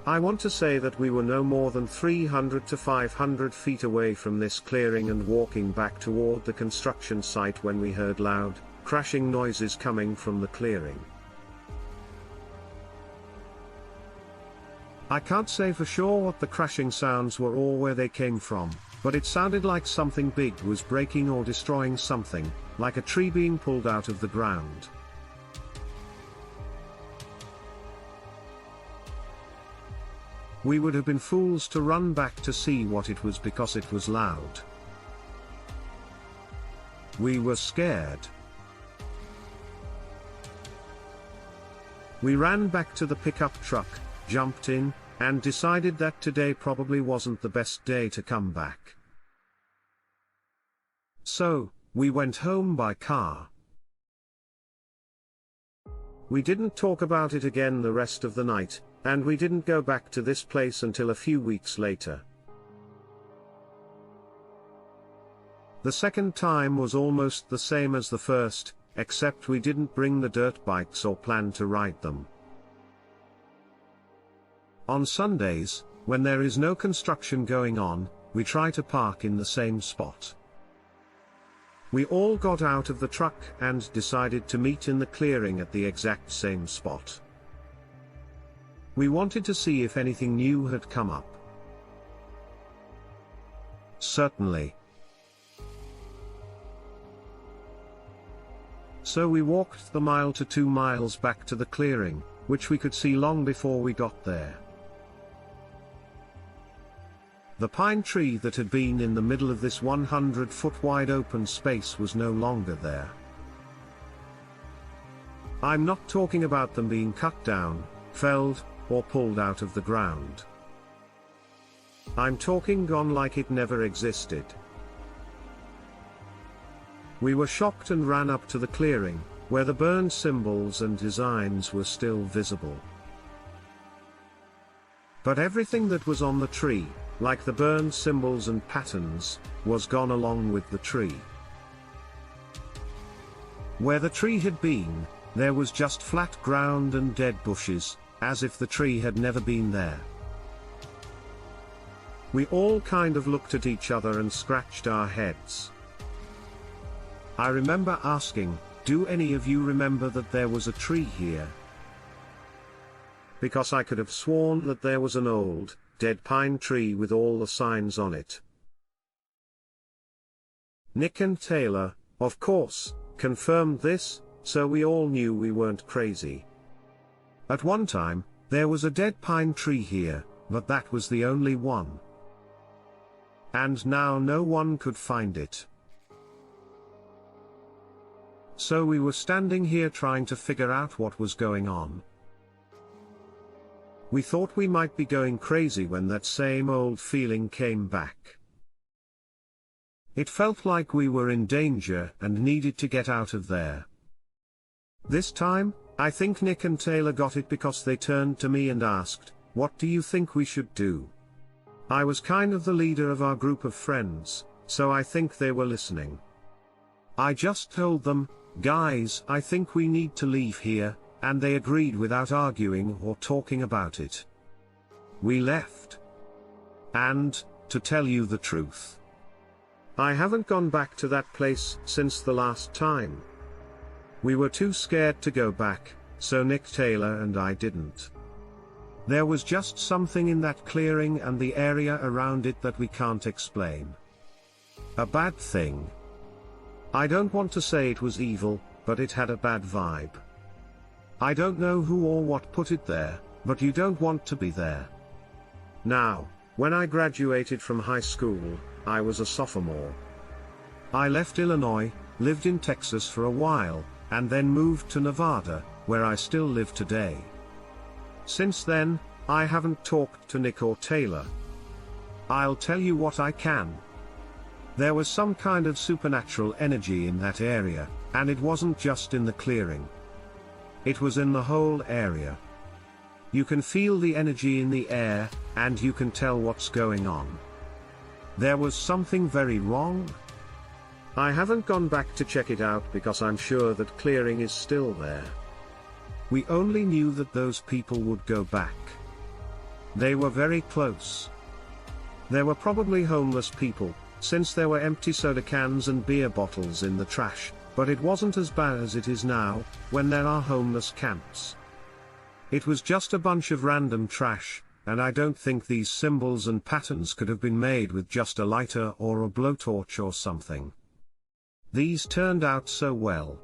I want to say that we were no more than 300 to 500 feet away from this clearing and walking back toward the construction site when we heard loud, crashing noises coming from the clearing. I can't say for sure what the crashing sounds were or where they came from, but it sounded like something big was breaking or destroying something, like a tree being pulled out of the ground. We would have been fools to run back to see what it was because it was loud. We were scared. We ran back to the pickup truck, jumped in, and decided that today probably wasn't the best day to come back. So, we went home by car. We didn't talk about it again the rest of the night, and we didn't go back to this place until a few weeks later. The second time was almost the same as the first, except we didn't bring the dirt bikes or plan to ride them. On Sundays, when there is no construction going on, we try to park in the same spot. We all got out of the truck and decided to meet in the clearing at the exact same spot. We wanted to see if anything new had come up. Certainly. So we walked the mile to 2 miles back to the clearing, which we could see long before we got there. The pine tree that had been in the middle of this 100-foot wide open space was no longer there. I'm not talking about them being cut down, felled, or pulled out of the ground. I'm talking gone like it never existed. We were shocked and ran up to the clearing, where the burned symbols and designs were still visible. But everything that was on the tree, like the burned symbols and patterns, was gone along with the tree. Where the tree had been, there was just flat ground and dead bushes, as if the tree had never been there. We all kind of looked at each other and scratched our heads. I remember asking, "Do any of you remember that there was a tree here?" Because I could have sworn that there was an old, dead pine tree with all the signs on it. Nick and Taylor, of course, confirmed this, so we all knew we weren't crazy. At one time, there was a dead pine tree here, but that was the only one. And now no one could find it. So we were standing here trying to figure out what was going on. We thought we might be going crazy when that same old feeling came back. It felt like we were in danger and needed to get out of there. This time, I think Nick and Taylor got it because they turned to me and asked, "What do you think we should do?" I was kind of the leader of our group of friends, so I think they were listening. I just told them, "Guys, I think we need to leave here," and they agreed without arguing or talking about it. We left. And, to tell you the truth, I haven't gone back to that place since the last time. We were too scared to go back, so Nick Taylor and I didn't. There was just something in that clearing and the area around it that we can't explain. A bad thing. I don't want to say it was evil, but it had a bad vibe. I don't know who or what put it there, but you don't want to be there. Now, when I graduated from high school, I was a sophomore. I left Illinois, lived in Texas for a while, and then moved to Nevada, where I still live today. Since then, I haven't talked to Nick or Taylor. I'll tell you what I can. There was some kind of supernatural energy in that area, and it wasn't just in the clearing. It was in the whole area. You can feel the energy in the air, and you can tell what's going on. There was something very wrong. I haven't gone back to check it out because I'm sure that clearing is still there. We only knew that those people would go back. They were very close. There were probably homeless people, since there were empty soda cans and beer bottles in the trash, but it wasn't as bad as it is now, when there are homeless camps. It was just a bunch of random trash, and I don't think these symbols and patterns could have been made with just a lighter or a blowtorch or something. These turned out so well.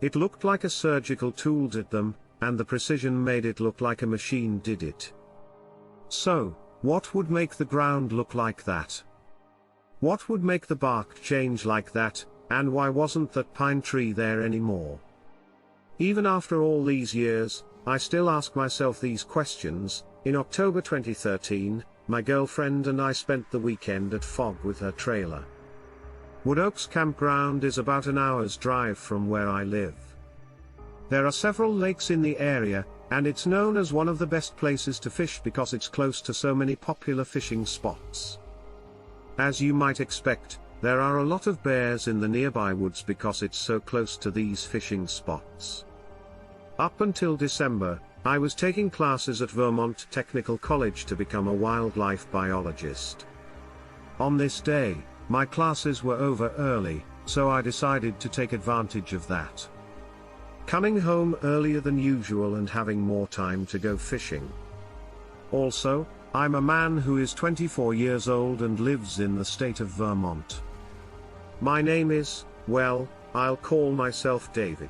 It looked like a surgical tool did them, and the precision made it look like a machine did it. So, what would make the ground look like that? What would make the bark change like that, and why wasn't that pine tree there anymore? Even after all these years, I still ask myself these questions. In October 2013, my girlfriend and I spent the weekend at Fog with her trailer. Wood Oaks Campground is about an hour's drive from where I live. There are several lakes in the area, and it's known as one of the best places to fish because it's close to so many popular fishing spots. As you might expect, there are a lot of bears in the nearby woods because it's so close to these fishing spots. Up until December, I was taking classes at Vermont Technical College to become a wildlife biologist. On this day, my classes were over early, so I decided to take advantage of that. Coming home earlier than usual and having more time to go fishing. Also, I'm a man who is 24 years old and lives in the state of Vermont. My name is, well, I'll call myself David.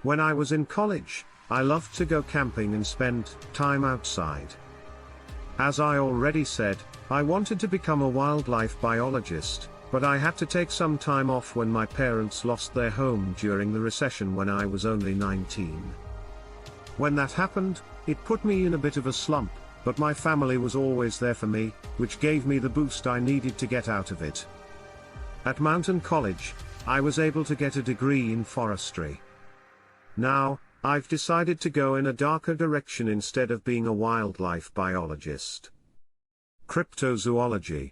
When I was in college, I loved to go camping and spend time outside. As I already said, I wanted to become a wildlife biologist, but I had to take some time off when my parents lost their home during the recession when I was only 19. When that happened, it put me in a bit of a slump, but my family was always there for me, which gave me the boost I needed to get out of it. At Mountain College, I was able to get a degree in forestry. Now, I've decided to go in a darker direction instead of being a wildlife biologist. Cryptozoology.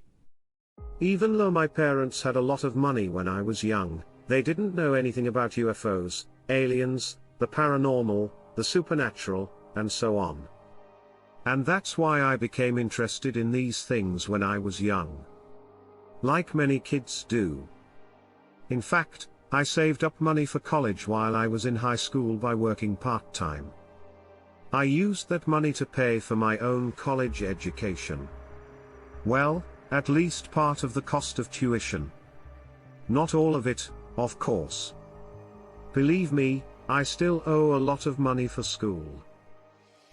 Even though my parents had a lot of money when I was young, they didn't know anything about UFOs, aliens, the paranormal, the supernatural, and so on. And that's why I became interested in these things when I was young. Like many kids do. In fact, I saved up money for college while I was in high school by working part-time. I used that money to pay for my own college education. Well, at least part of the cost of tuition. Not all of it, of course. Believe me, I still owe a lot of money for school.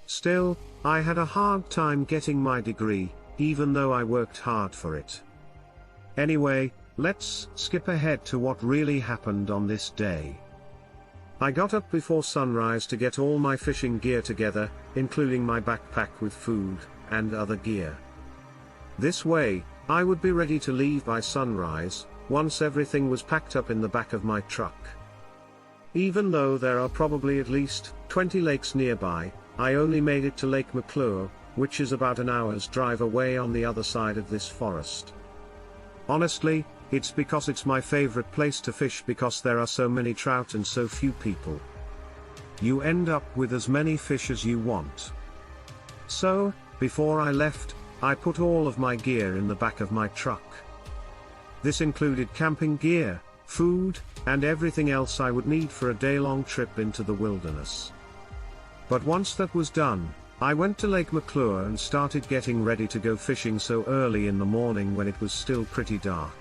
Still, I had a hard time getting my degree, even though I worked hard for it. Anyway, let's skip ahead to what really happened on this day. I got up before sunrise to get all my fishing gear together, including my backpack with food and other gear. This way, I would be ready to leave by sunrise, once everything was packed up in the back of my truck. Even though there are probably at least 20 lakes nearby, I only made it to Lake McClure, which is about an hour's drive away on the other side of this forest. Honestly, it's because it's my favorite place to fish because there are so many trout and so few people. You end up with as many fish as you want. So, before I left, I put all of my gear in the back of my truck. This included camping gear, food, and everything else I would need for a day-long trip into the wilderness. But once that was done, I went to Lake McClure and started getting ready to go fishing so early in the morning when it was still pretty dark.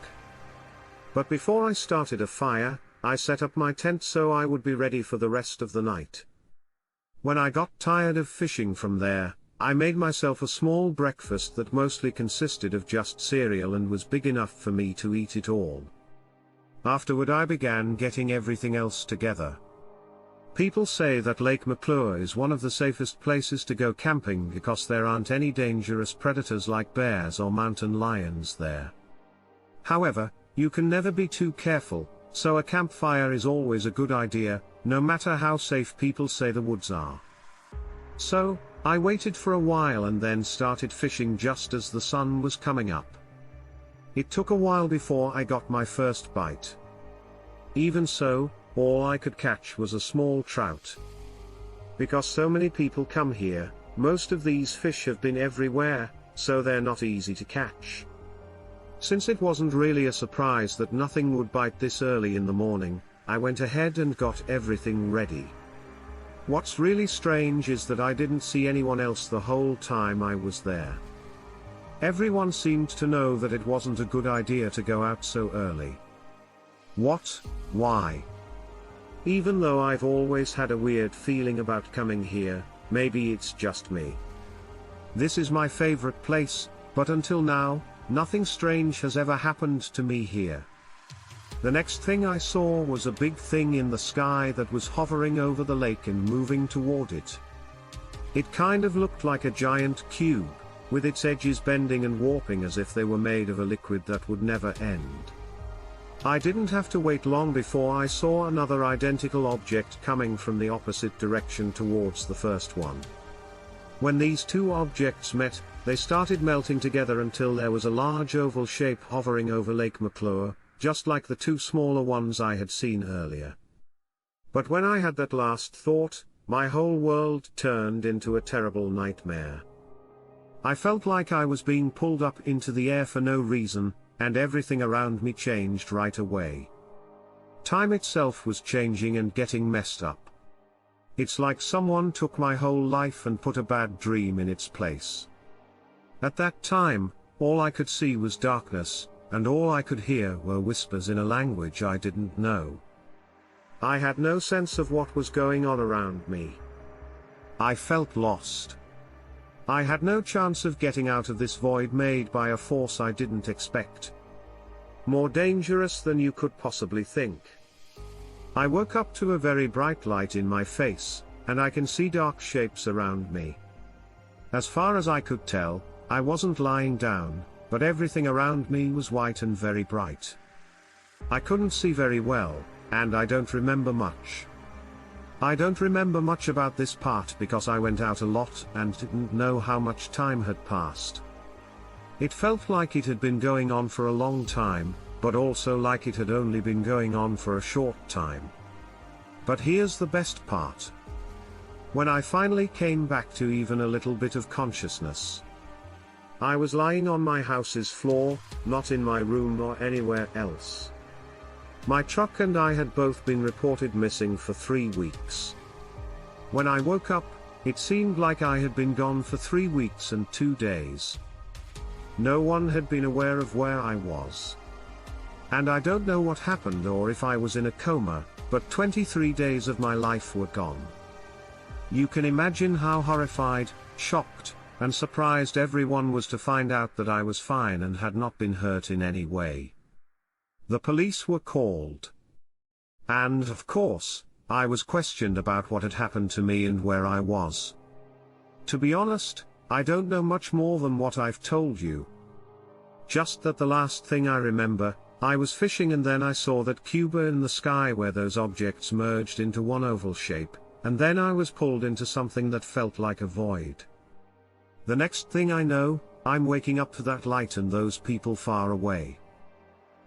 But before I started a fire, I set up my tent so I would be ready for the rest of the night. When I got tired of fishing from there, I made myself a small breakfast that mostly consisted of just cereal and was big enough for me to eat it all. Afterward I began getting everything else together. People say that Lake McClure is one of the safest places to go camping because there aren't any dangerous predators like bears or mountain lions there. However, you can never be too careful, so a campfire is always a good idea, no matter how safe people say the woods are. So, I waited for a while and then started fishing just as the sun was coming up. It took a while before I got my first bite. Even so, all I could catch was a small trout. Because so many people come here, most of these fish have been everywhere, so they're not easy to catch. Since it wasn't really a surprise that nothing would bite this early in the morning, I went ahead and got everything ready. What's really strange is that I didn't see anyone else the whole time I was there. Everyone seemed to know that it wasn't a good idea to go out so early. What? Why? Even though I've always had a weird feeling about coming here, maybe it's just me. This is my favorite place, but until now, nothing strange has ever happened to me here. The next thing I saw was a big thing in the sky that was hovering over the lake and moving toward it. It kind of looked like a giant cube, with its edges bending and warping as if they were made of a liquid that would never end. I didn't have to wait long before I saw another identical object coming from the opposite direction towards the first one. When these two objects met, they started melting together until there was a large oval shape hovering over Lake McClure, just like the two smaller ones I had seen earlier. But when I had that last thought, my whole world turned into a terrible nightmare. I felt like I was being pulled up into the air for no reason, and everything around me changed right away. Time itself was changing and getting messed up. It's like someone took my whole life and put a bad dream in its place. At that time, all I could see was darkness, and all I could hear were whispers in a language I didn't know. I had no sense of what was going on around me. I felt lost. I had no chance of getting out of this void made by a force I didn't expect. More dangerous than you could possibly think. I woke up to a very bright light in my face, and I can see dark shapes around me. As far as I could tell, I wasn't lying down, but everything around me was white and very bright. I couldn't see very well, and I don't remember much. I don't remember much about this part because I went out a lot and didn't know how much time had passed. It felt like it had been going on for a long time, but also like it had only been going on for a short time. But here's the best part. When I finally came back to even a little bit of consciousness, I was lying on my house's floor, not in my room or anywhere else. My truck and I had both been reported missing for 3 weeks. When I woke up, it seemed like I had been gone for 3 weeks and 2 days. No one had been aware of where I was. And I don't know what happened or if I was in a coma, but 23 days of my life were gone. You can imagine how horrified, shocked, and surprised everyone was to find out that I was fine and had not been hurt in any way. The police were called. And of course, I was questioned about what had happened to me and where I was. To be honest, I don't know much more than what I've told you. Just that the last thing I remember, I was fishing and then I saw that Cuba in the sky where those objects merged into one oval shape, and then I was pulled into something that felt like a void. The next thing I know, I'm waking up to that light and those people far away.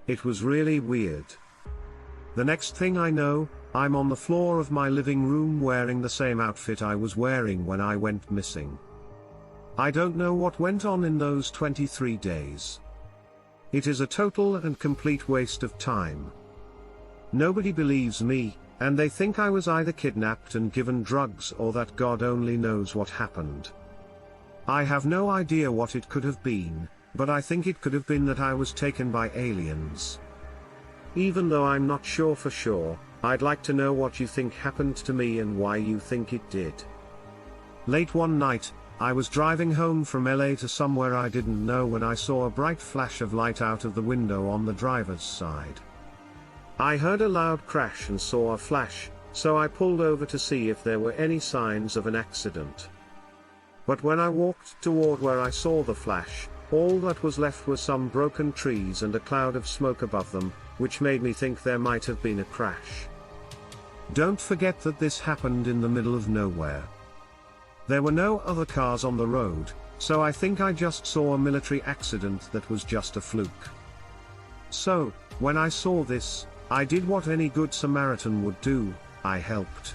It was really weird. The next thing I know, I'm on the floor of my living room wearing the same outfit I was wearing when I went missing. I don't know what went on in those 23 days. It is a total and complete waste of time. Nobody believes me, and they think I was either kidnapped and given drugs or that God only knows what happened. I have no idea what it could have been, but I think it could have been that I was taken by aliens. Even though I'm not sure for sure, I'd like to know what you think happened to me and why you think it did. Late one night, I was driving home from LA to somewhere I didn't know when I saw a bright flash of light out of the window on the driver's side. I heard a loud crash and saw a flash, so I pulled over to see if there were any signs of an accident. But when I walked toward where I saw the flash, all that was left were some broken trees and a cloud of smoke above them, which made me think there might have been a crash. Don't forget that this happened in the middle of nowhere. There were no other cars on the road, so I think I just saw a military accident that was just a fluke. So, when I saw this, I did what any good Samaritan would do, I helped.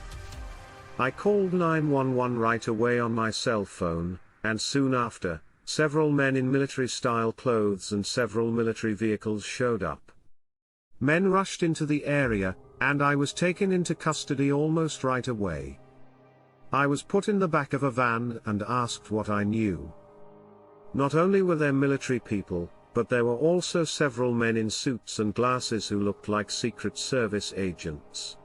I called 911 right away on my cell phone, and soon after, several men in military-style clothes and several military vehicles showed up. Men rushed into the area, and I was taken into custody almost right away. I was put in the back of a van and asked what I knew. Not only were there military people, but there were also several men in suits and glasses who looked like Secret Service agents.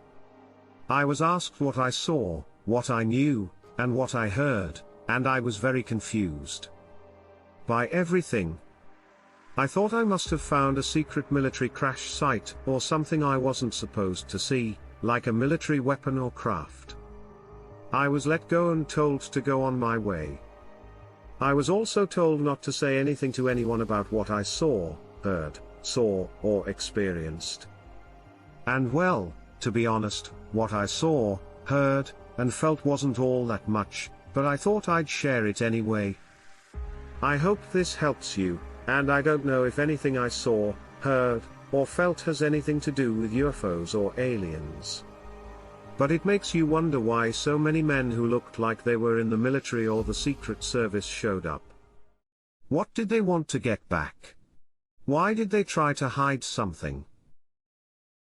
I was asked what I saw, what I knew, and what I heard, and I was very confused by everything. I thought I must have found a secret military crash site, or something I wasn't supposed to see, like a military weapon or craft. I was let go and told to go on my way. I was also told not to say anything to anyone about what I saw, heard, or experienced. And well, to be honest, what I saw, heard, and felt wasn't all that much, but I thought I'd share it anyway. I hope this helps you, and I don't know if anything I saw, heard, or felt has anything to do with UFOs or aliens. But it makes you wonder why so many men who looked like they were in the military or the Secret Service showed up. What did they want to get back? Why did they try to hide something?